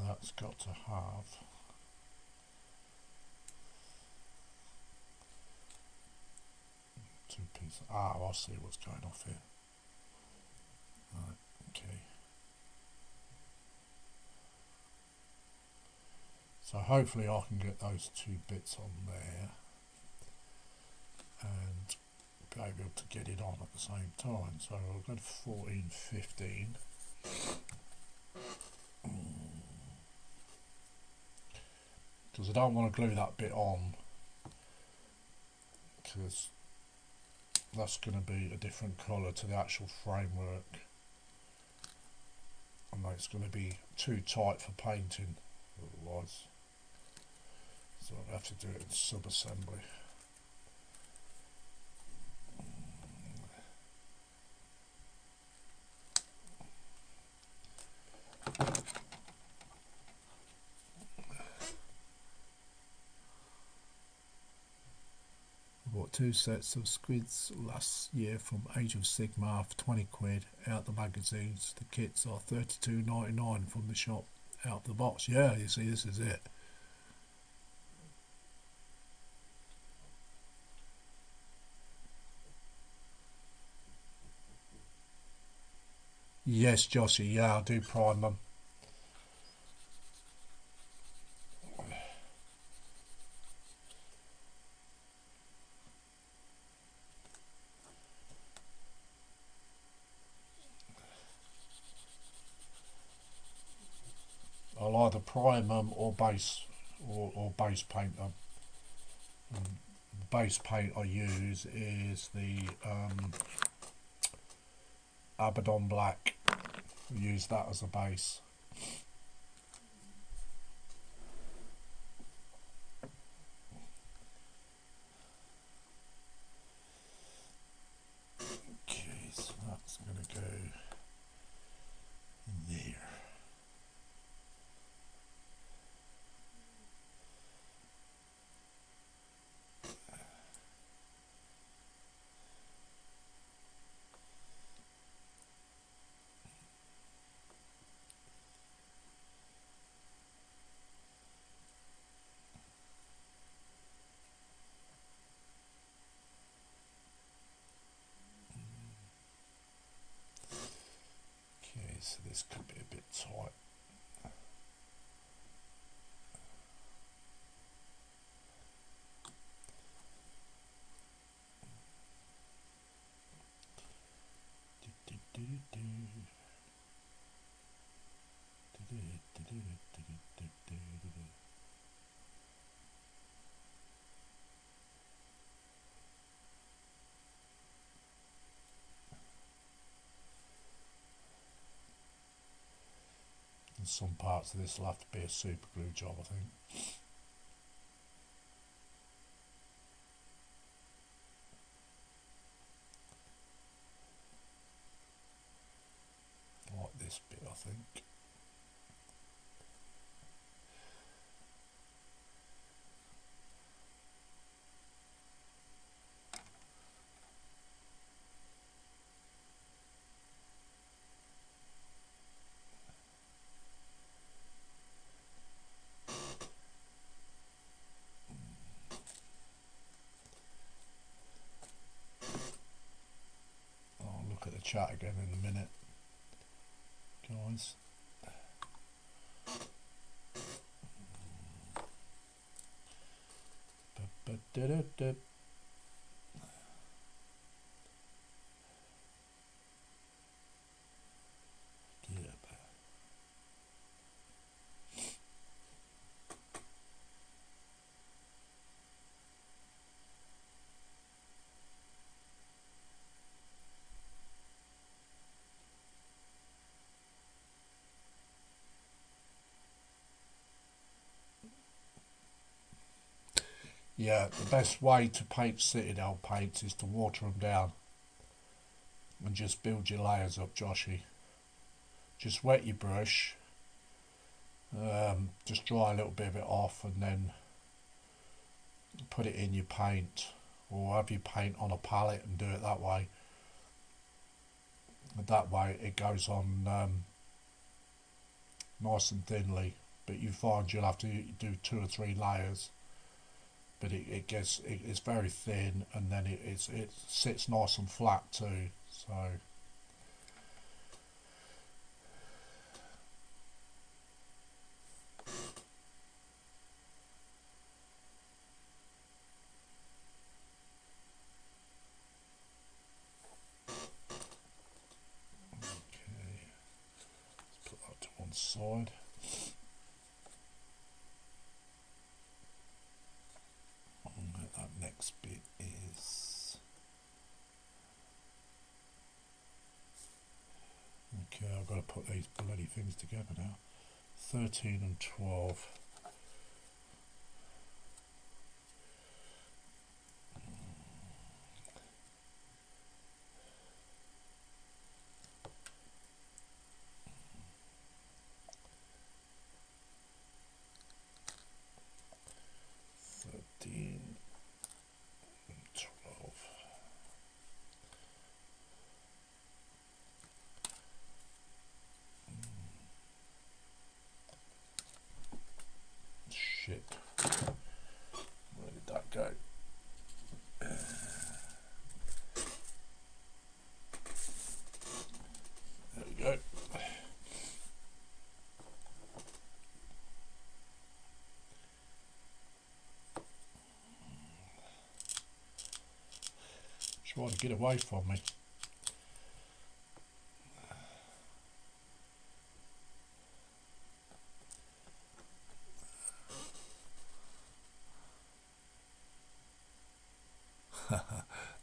that's got to have two pieces. Ah, I see what's going off here. Right, okay. So hopefully I can get those two bits on there and be able to get it on at the same time. So I'll go to 14, 15. Because I don't want to glue that bit on, because that's going to be a different colour to the actual framework, and it's going to be too tight for painting otherwise. So I'll have to do it in sub-assembly. I bought 2 sets of squids last year from Age of Sigmar for 20 quid out the magazines. The kits are $32.99 from the shop out the box. Yeah, you see, this is it. Yes, Joshy, yeah, I do prime them. I'll either prime them or base paint them. The base paint I use is the Abaddon Black. I use that as a base. Okay, so that's going to go there. Okay, so this could be a bit tight. And some parts of this will have to be a super glue job, I think. think. I'll look at the chat again in a minute, guys. Yeah, the best way to paint Citadel paints is to water them down and just build your layers up, Joshy. Just wet your brush, just dry a little bit of it off and then put it in your paint, or have your paint on a palette and do it that way. And that way it goes on nice and thinly, but you find you'll have to do 2 or 3 layers. But it's very thin, and then it sits nice and flat too. So okay, let's put that to one side. That next bit is okay. I've got to put these bloody things together now. 13 and 12. Shit. Where did that go? There we go. Trying to get away from me.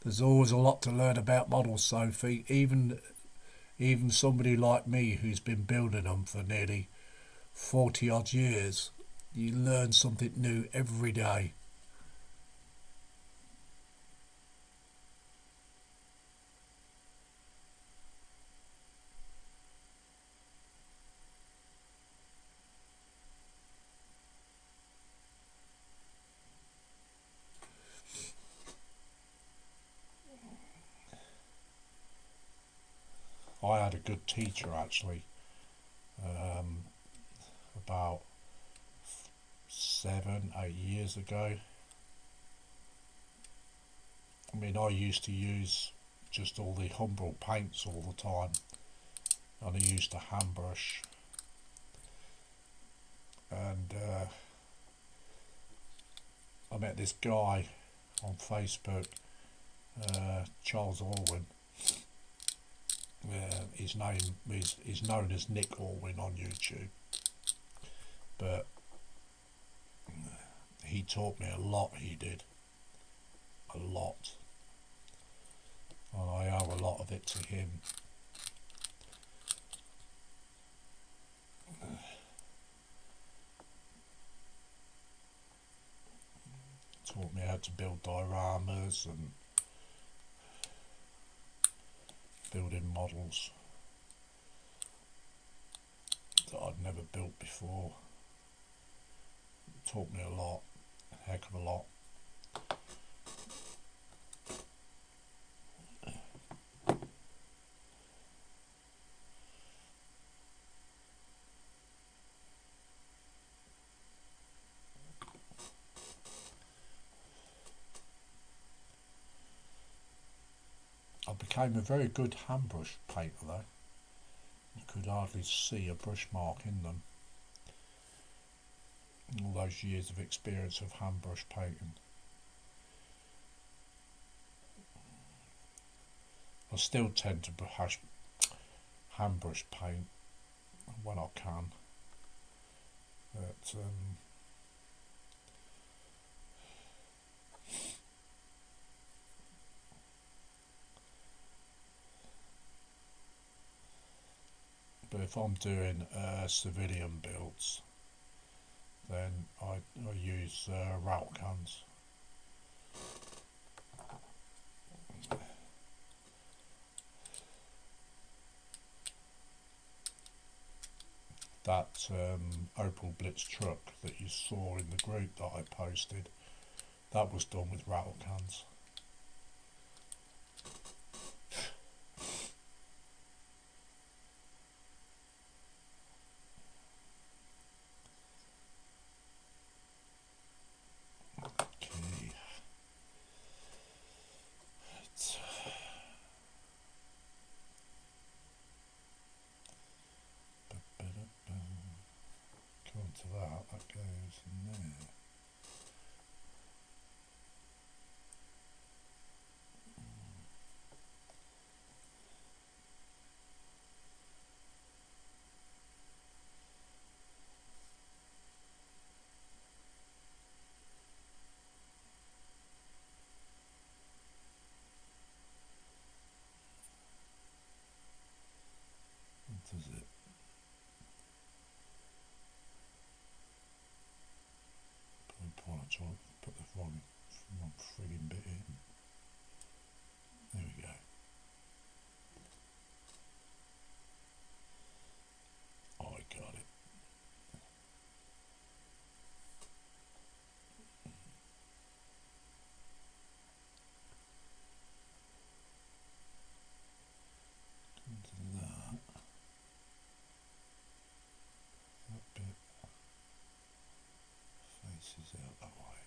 There's always a lot to learn about models, Sophie. Even somebody like me who's been building them for nearly 40 odd years, you learn something new every day. I had a good teacher actually, about 7-8 years ago. I mean, I used to use just all the Humbrol paints all the time, and I used a hand brush, and I met this guy on Facebook, Charles Orwin. His name is known as Nick Orwin on YouTube, but he taught me a lot. He did a lot, and I owe a lot of it to him. Taught me how to build dioramas and building models. that I'd never built before. It taught me a lot, a heck of a lot. I became a very good hand brush painter though. You could hardly see a brush mark in them. All those years of experience of hand brush painting. I still tend to hand brush paint when I can. But if I'm doing civilian builds, then I use rattle cans. That Opel Blitz truck that you saw in the group that I posted, that was done with rattle cans. That goes in there. What is it? I try to put the wrong frigging bit in. There we go. I got it. Come to that. That bit faces out that way.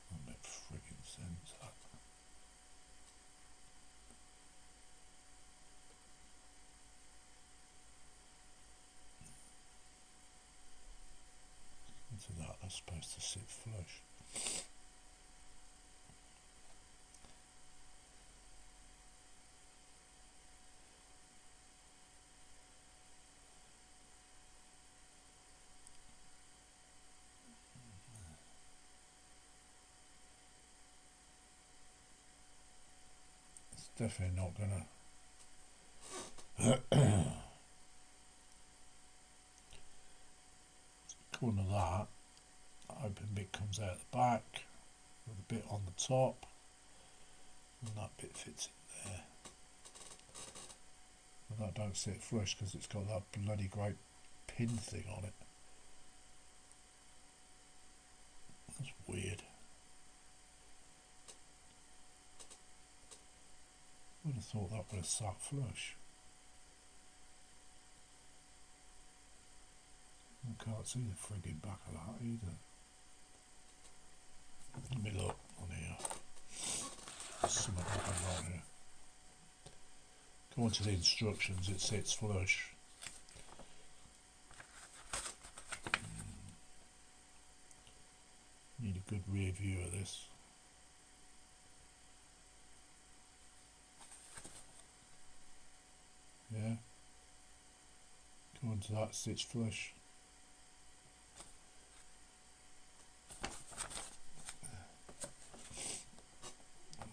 So that makes frigging sense. Into that, that's supposed to sit flush. It's definitely not gonna corner that open bit comes out the back with a bit on the top, and that bit fits in there. But that don't sit flush because it's got that bloody great pin thing on it. That's weird. I would have thought that would have sat flush. I can't see the frigging back of that either. Let me look on here. There's something wrong here. Go on to the instructions, it sits flush. Need a good rear view of this. Yeah. Go on to that, sits flush.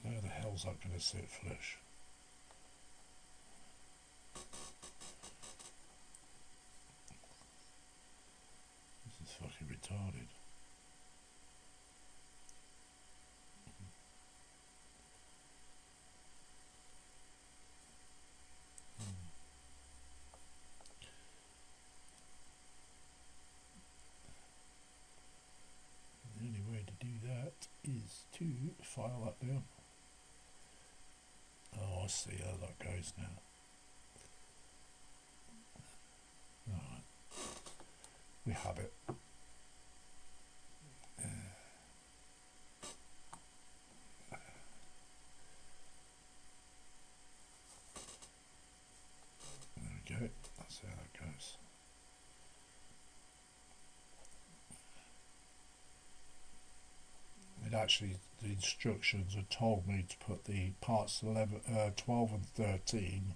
How the hell's that going to sit flush? This is fucking retarded. File that down. Oh, I see how that goes now. Alright. We have it. There we go. That's how that goes. It actually, the instructions had told me to put the parts 12 and 13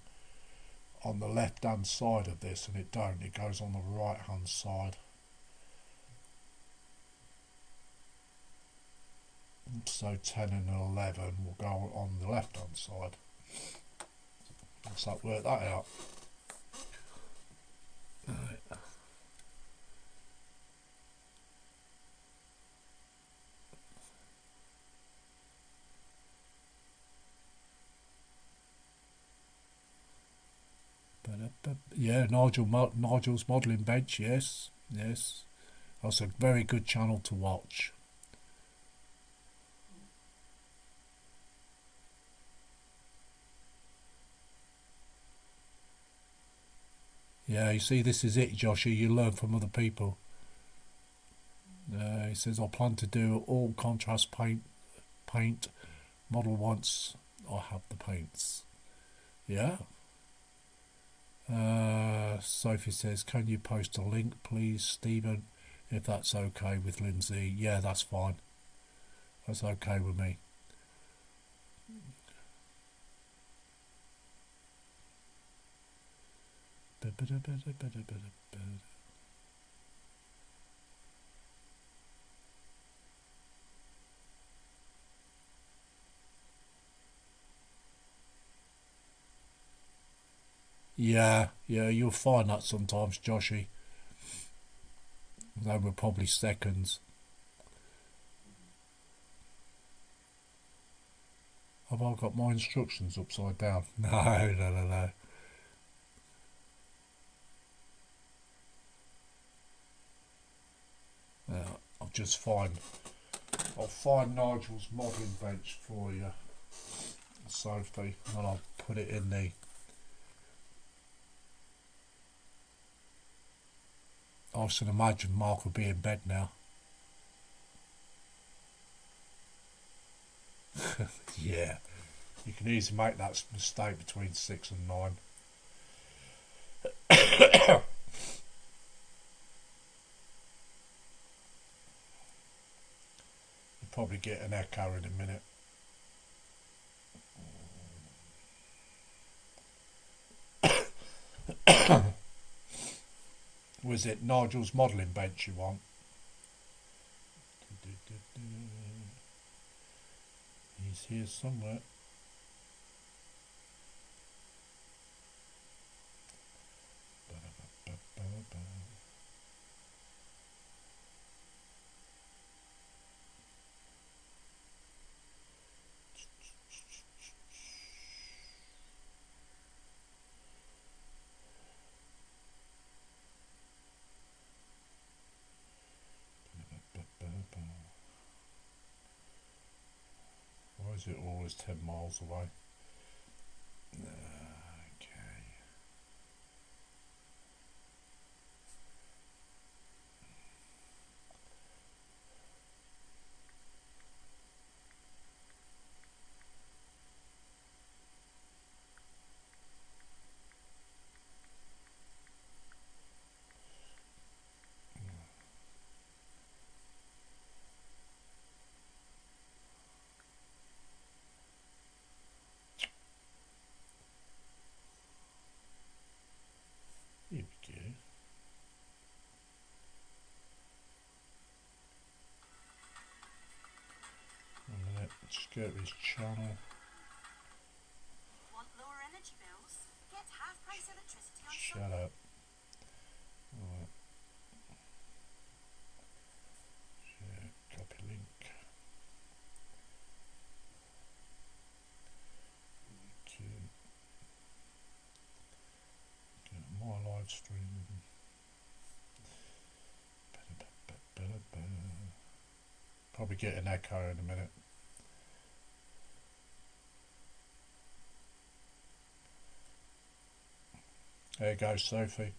on the left hand side of this, and it don't. It goes on the right hand side. So 10 and 11 will go on the left hand side. Let's work that out. Right. Yeah, Nigel's modelling bench. Yes, yes, that's a very good channel to watch. Yeah, you see, this is it, Joshy. You learn from other people. He says, I plan to do all contrast paint model once I have the paints. Yeah. Sophie says, can you post a link, please, Stephen, if that's okay with Lindsay? Yeah, that's fine. That's okay with me. Yeah, you'll find that sometimes, Joshy. They were probably seconds. Have I got my instructions upside down? No. I'll find Nigel's modelling bench for you, Sophie, and I'll put it in the. I should imagine Mark will be in bed now. Yeah, you can easily make that mistake between 6 and 9. You'll probably get an echo in a minute. Was it Nigel's modelling bench you want? He's here somewhere. Why is it always 10 miles away? Okay. Here we go. A minute, just go to his channel. Want lower energy bills? Get half price electricity on Shut up. Right. Share, copy link. Okay. Get my live stream. Probably get an echo in a minute. There you go, Sophie.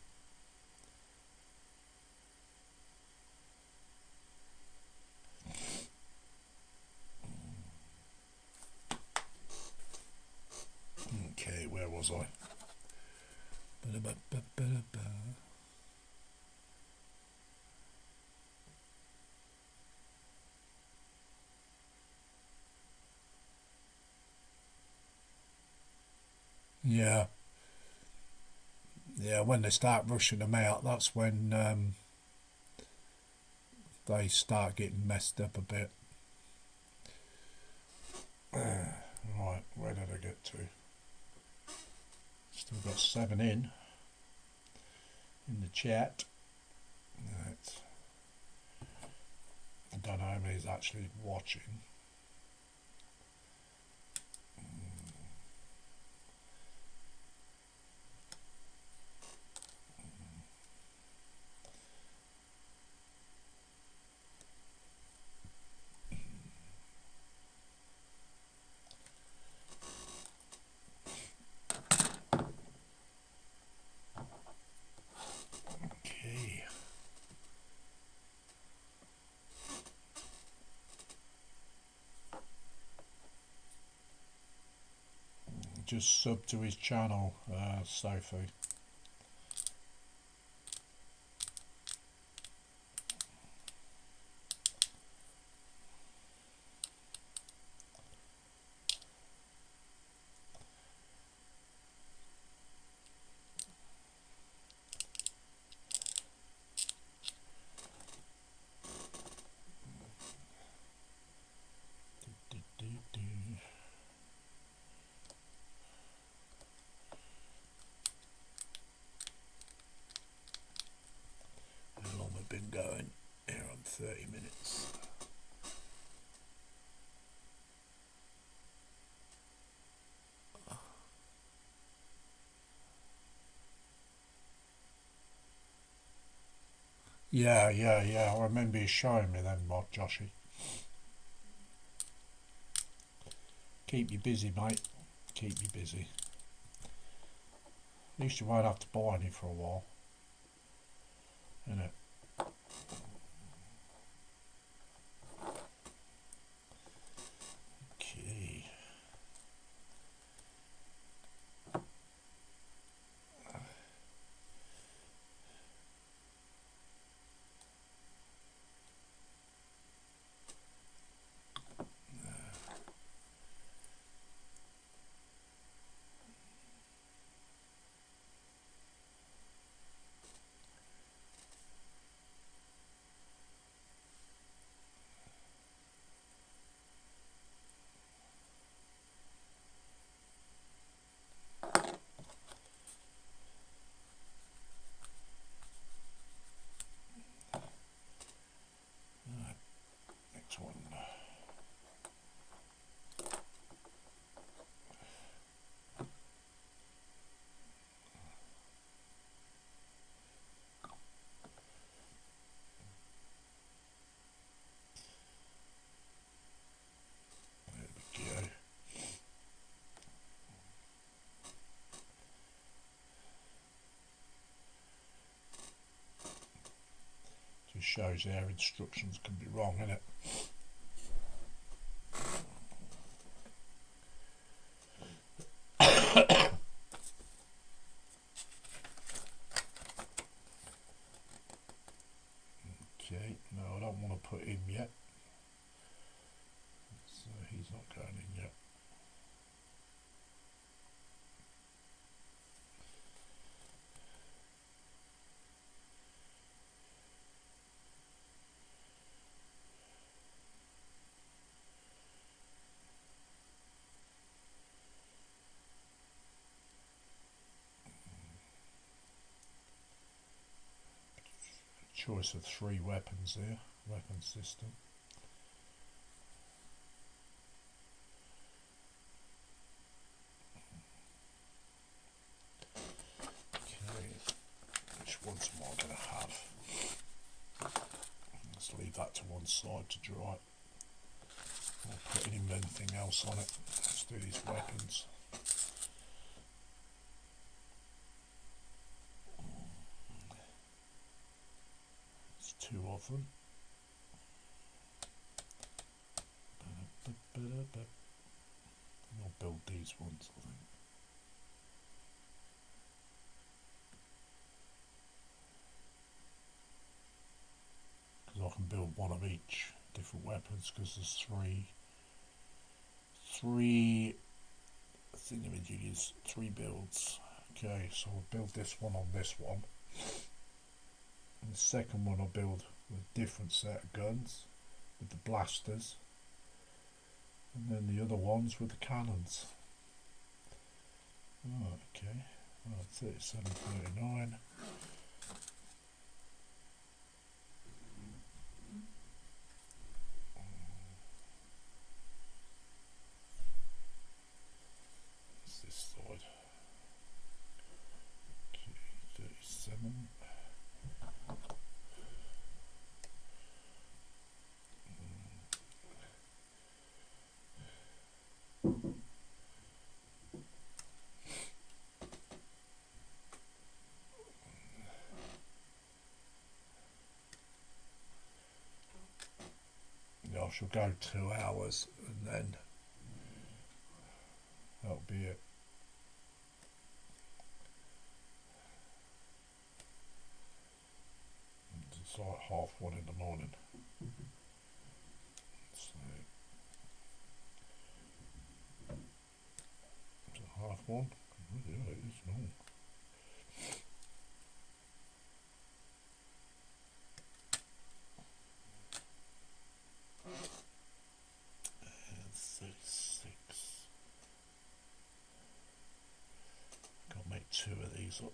Okay, where was I? Yeah. Yeah, when they start rushing them out, that's when they start getting messed up a bit. Right, where did I get to? Still got 7 in the chat. Right. I don't know how many's actually watching. Okay. Just sub to his channel, Sophie. How long have we been going? Here on 30 minutes. Yeah. I remember you showing me then, Joshy. Keep you busy, mate. Keep you busy. At least you won't have to buy any for a while. Innit? Okay. Next one. There we go. Just shows how instructions can be wrong, innit? Okay, no, I don't want to put him yet. So he's not going in yet. Choice of 3 weapons there, weapon system. Okay, which ones am I going to have? Let's leave that to one side to dry. I'll put anything else on it. Let's do these weapons. few of them. I'll build these ones, I think. Because I can build one of each different weapons, because there's three thingamajiggies, 3 builds. Okay, so I'll build this one on this one. And the second one I'll build with a different set of guns, with the blasters. And then the other ones with the cannons. Oh, okay. Oh, 3739. What's this side? Okay, 37. I shall go 2 hours and then that'll be it. It's like 1:30 in the morning. So, is it 1:30? Yeah, it is long. And 36. Gotta make 2 of these up.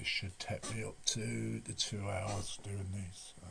Should take me up to the 2 hours doing these. So.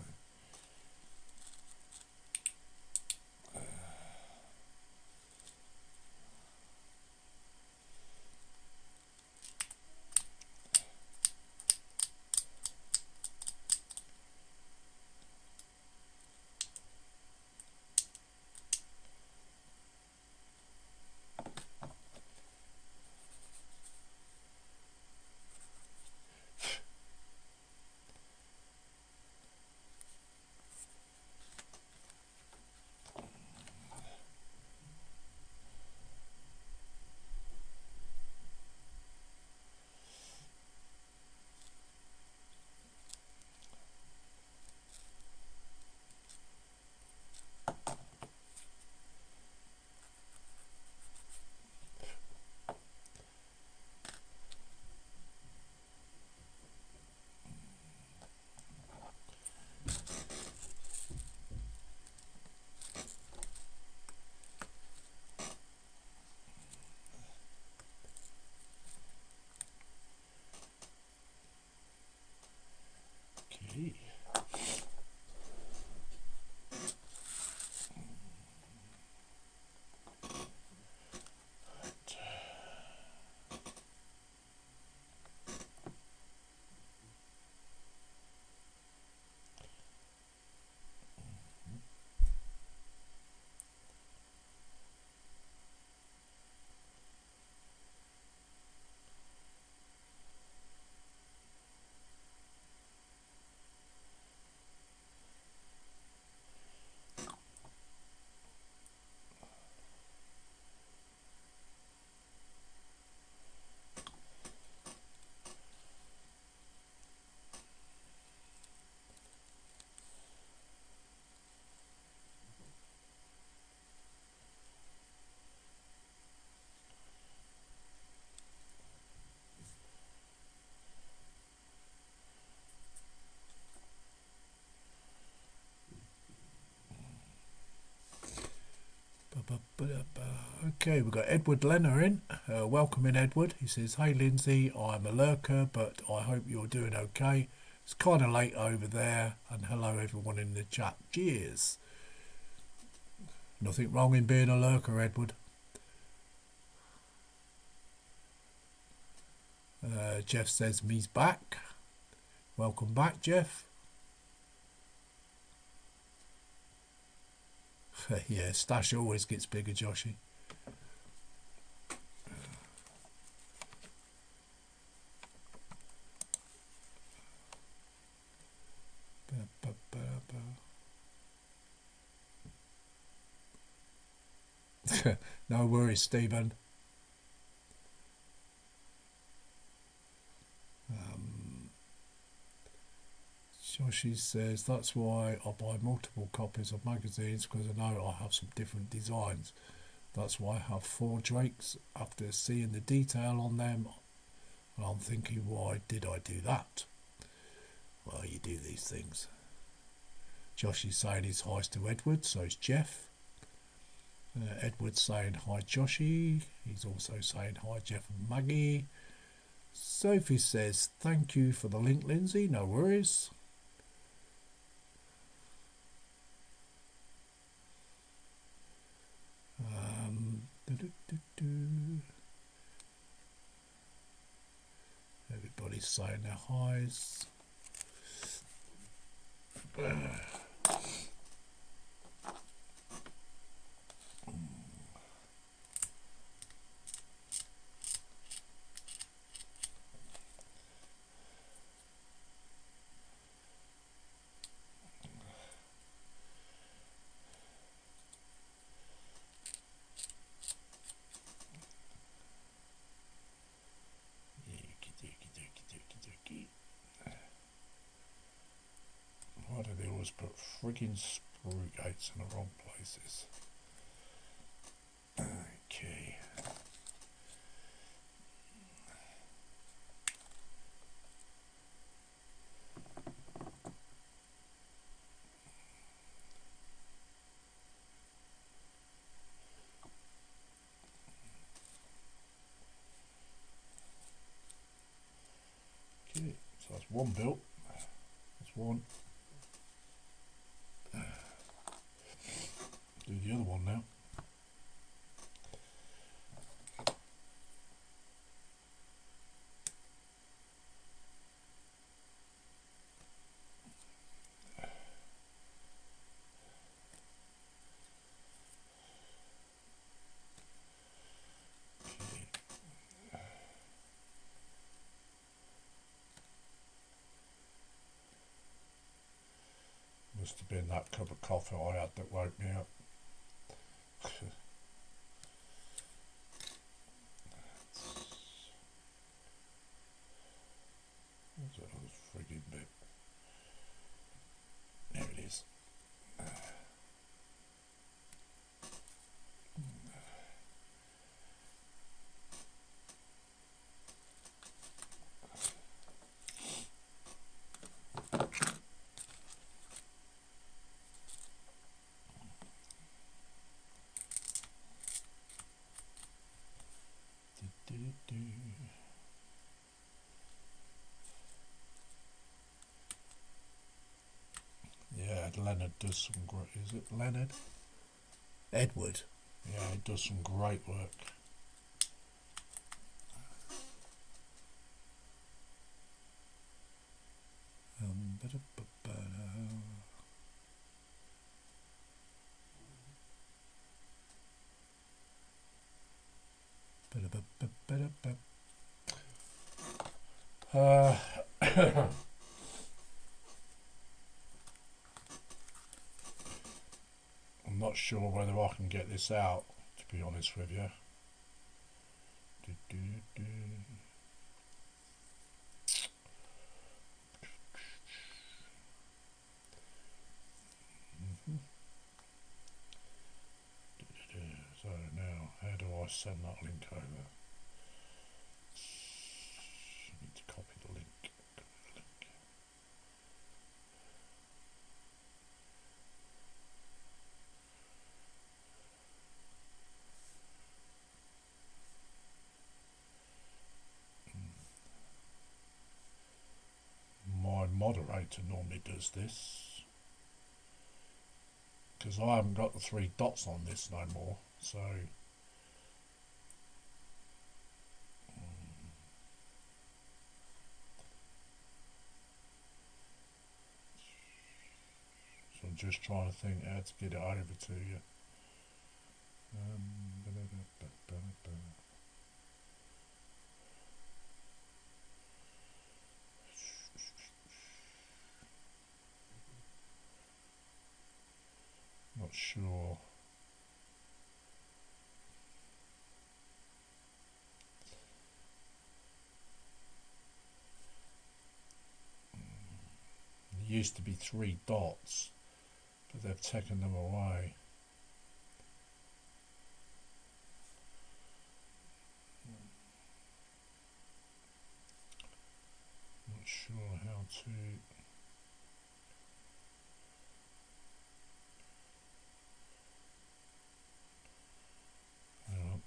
Okay. Okay, we've got Edward Lenner in. Welcome in, Edward. He says, "Hey Lindsay, I'm a lurker, but I hope you're doing okay. It's kind of late over there, and hello everyone in the chat. Cheers." Nothing wrong in being a lurker, Edward. Jeff says me's back. Welcome back, Jeff. Yeah, stash always gets bigger, Joshy. No worries, Stephen. Joshy says that's why I buy multiple copies of magazines, because I know I have some different designs. That's why I have 4 Drakes. After seeing the detail on them, I'm thinking, why did I do that? Well, you do these things. Josh is saying his hi's to Edward, so is Jeff. Edward's saying hi, Joshy. He's also saying hi, Jeff and Maggie. Sophie says thank you for the link, Lindsay. No worries. Everybody's saying their highs. Why do they always put frigging screw gates in the wrong places? Okay. Okay, so that's one built. That's one. Do the other one now. Must have been that cup of coffee I had that woke me up. What's that other frigging bit? There it is. Yeah, Leonard does some great. Is it Leonard? Edward. Yeah, he does some great work. I'm not sure whether I can get this out, to be honest with you. So now, how do I send that link over? I need to copy the link. My moderator normally does this, because I haven't got the 3 dots on this no more, so just trying to think how to get it over to you. Not sure. There used to be 3 dots, but they've taken them away. Not sure how to.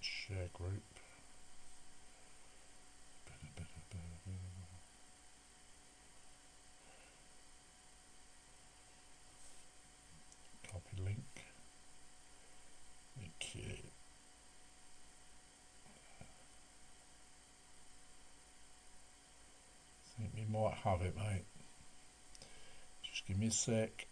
Share group. Copy link. Okay. I think we might have it, mate. Just give me a sec.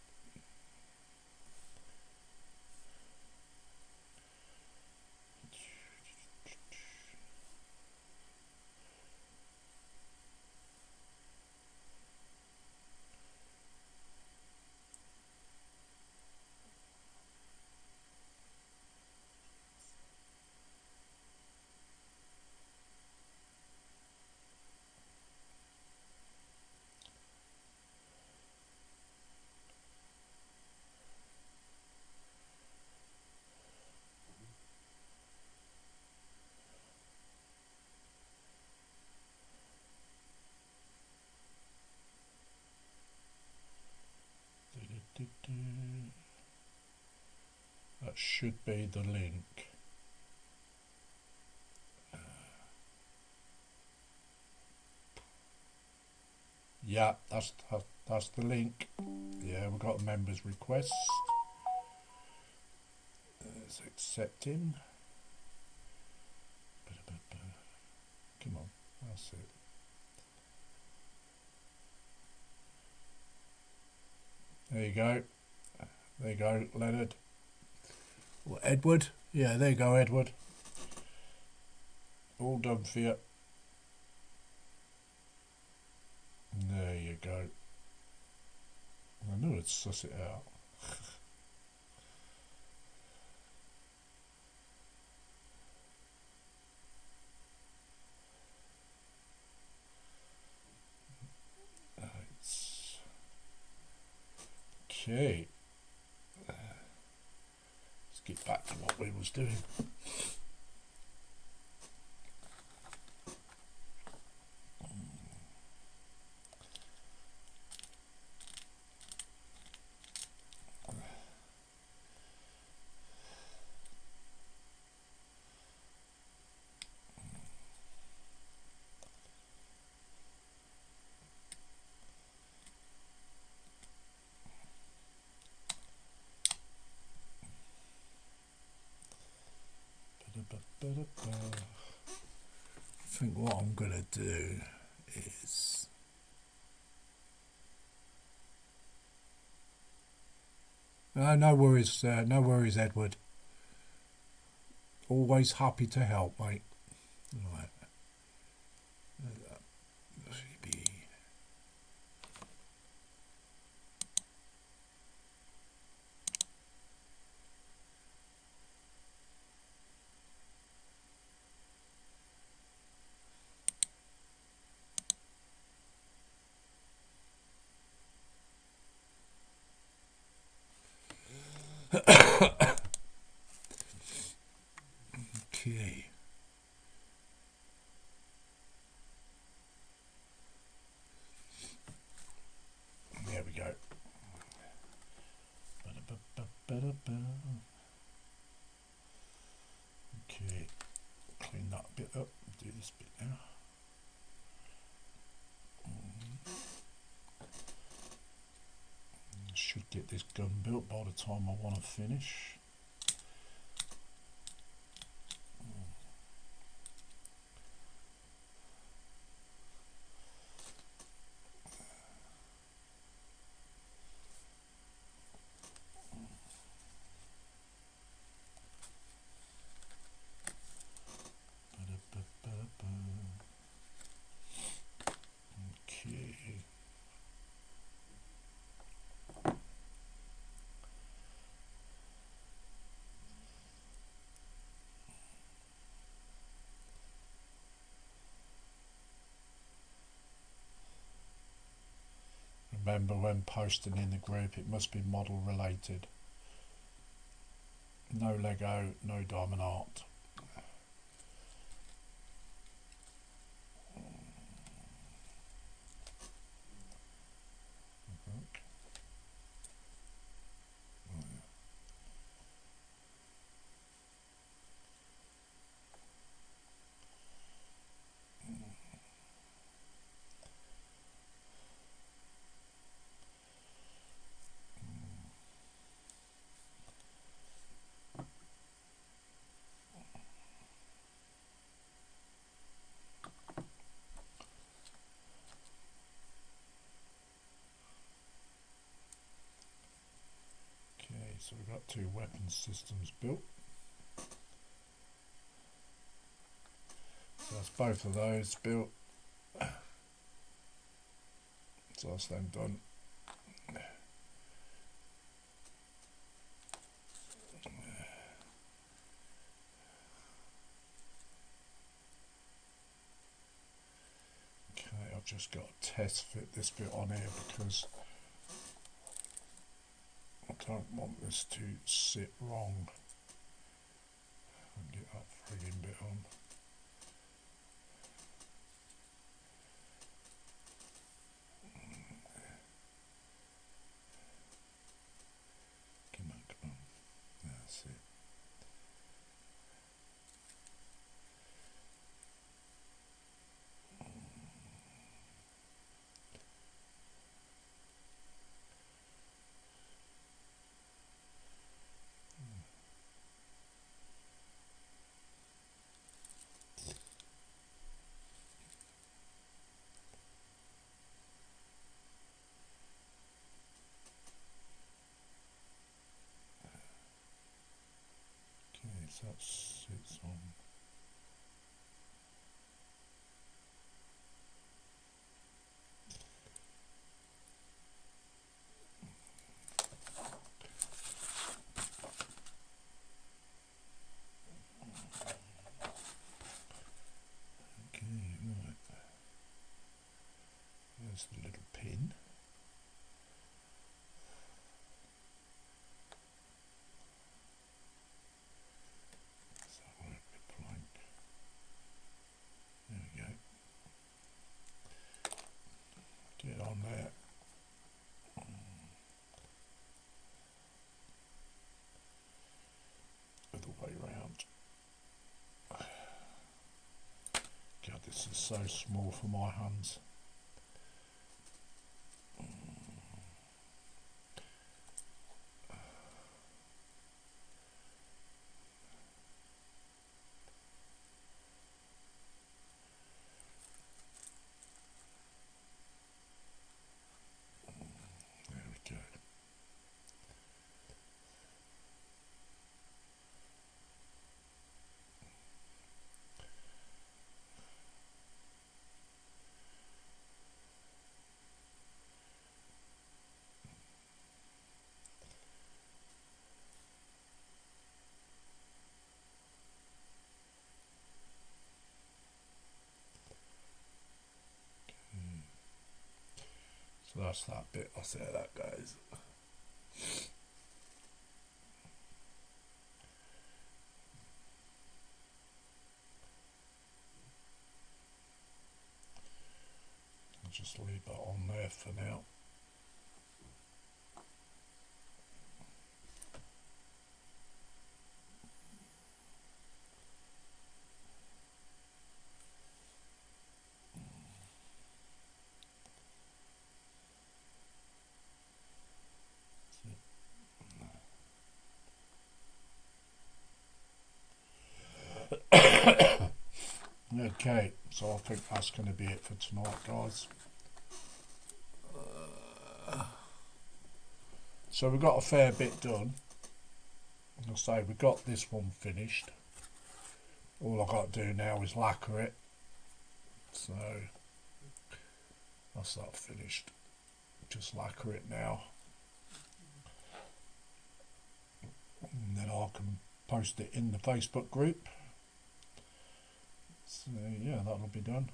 That should be the link. Yeah, that's the link. Yeah, we've got a member's request. Let's accept him. Come on, that's it. There you go. There you go, Leonard. Or Edward. Yeah, there you go, Edward. All done for you. There you go. I knew I'd suss it out. Okay. Let's get back to what we was doing. I think what I'm going to do is no worries, Edward. Always happy to help, mate. Right. Okay. There we go. Okay, clean that bit up, do this bit now. Should get this gun built by the time I want to finish. remember when posting in the group, it must be model related. No Lego, no diamond art. So we've got 2 weapon systems built. So that's both of those built. So that's them done. Okay, I've just got to test fit this bit on here because I don't want this to sit wrong. And get that frigging bit on. Come on. That's it. So that sits on. Okay, right. There's the little pin. Get on there. Other way round. God, this is so small for my hands. So that's that bit. I'll see how that goes. I'll just leave that on there for now. Okay, so I think that's going to be it for tonight, guys. So we've got a fair bit done. I'll say we got this one finished. All I've got to do now is lacquer it. So that's that finished. Just lacquer it now. And then I can post it in the Facebook group. So yeah, that'll be done.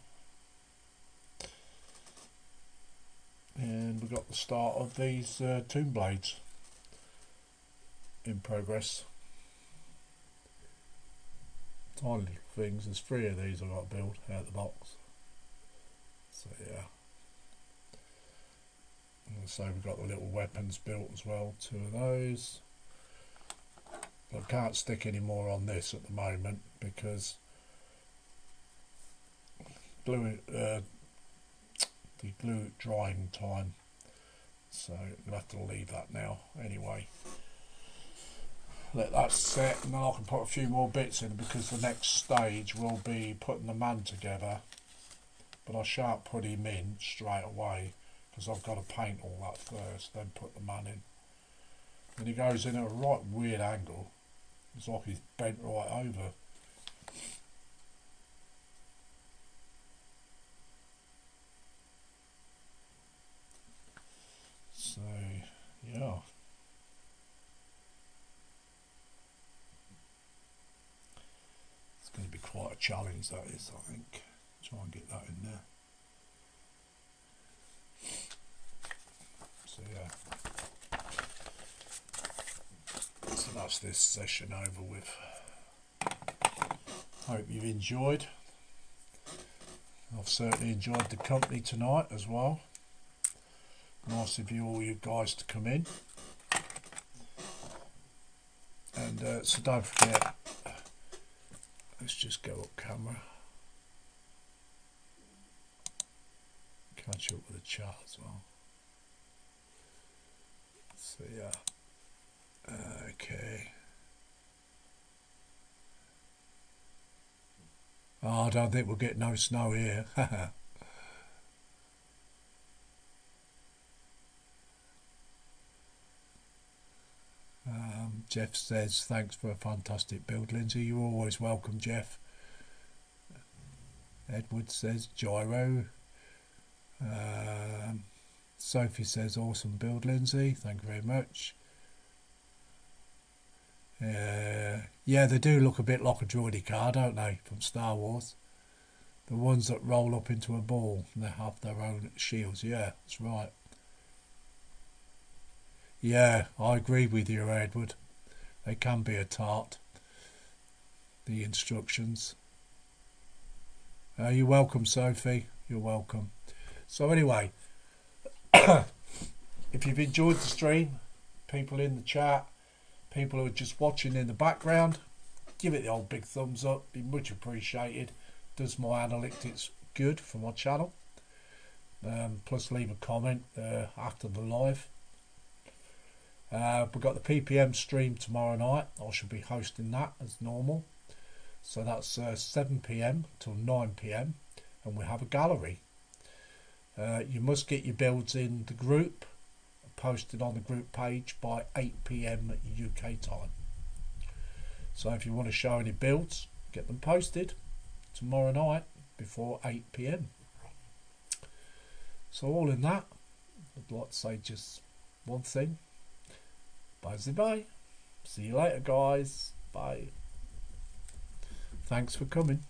And we've got the start of these tomb blades in progress. Tiny little things. There's 3 of these I've got to build out of the box. So yeah. And so we've got the little weapons built as well, 2 of those. I can't stick any more on this at the moment because the glue drying time, so we'll have to leave that now anyway. Let that set, and then I can put a few more bits in, because the next stage will be putting the man together, but I shan't put him in straight away because I've got to paint all that first, then put the man in. And he goes in at a right weird angle. It's like he's bent right over. So, yeah. It's going to be quite a challenge, that is, I think. Try and get that in there. So, yeah. So that's this session over with. Hope you've enjoyed. I've certainly enjoyed the company tonight as well. Nice of you, all you guys, to come in. And so don't forget, let's just go up camera. Catch up with the chat as well. So yeah. Okay. Oh, I don't think we'll get no snow here. Jeff says, thanks for a fantastic build, Lindsay. You're always welcome, Jeff. Edward says, gyro. Sophie says, awesome build, Lindsay. Thank you very much. Yeah, they do look a bit like a droidy car, don't they, from Star Wars? The ones that roll up into a ball and they have their own shields. Yeah, that's right. Yeah, I agree with you, Edward. They can be a tart, the instructions. You're welcome, Sophie. You're welcome. So anyway, if you've enjoyed the stream, people in the chat, people who are just watching in the background, give it the old big thumbs up. Be much appreciated. Does my analytics good for my channel. Plus leave a comment after the live. We've got the PPM stream tomorrow night. I shall be hosting that as normal. So that's 7 PM till 9 PM, and we have a gallery. You must get your builds in the group, posted on the group page by 8 PM UK time. So if you want to show any builds, get them posted tomorrow night before 8 PM. So all in that, I'd like to say just one thing. Bye. See you later, guys. Bye. Thanks for coming.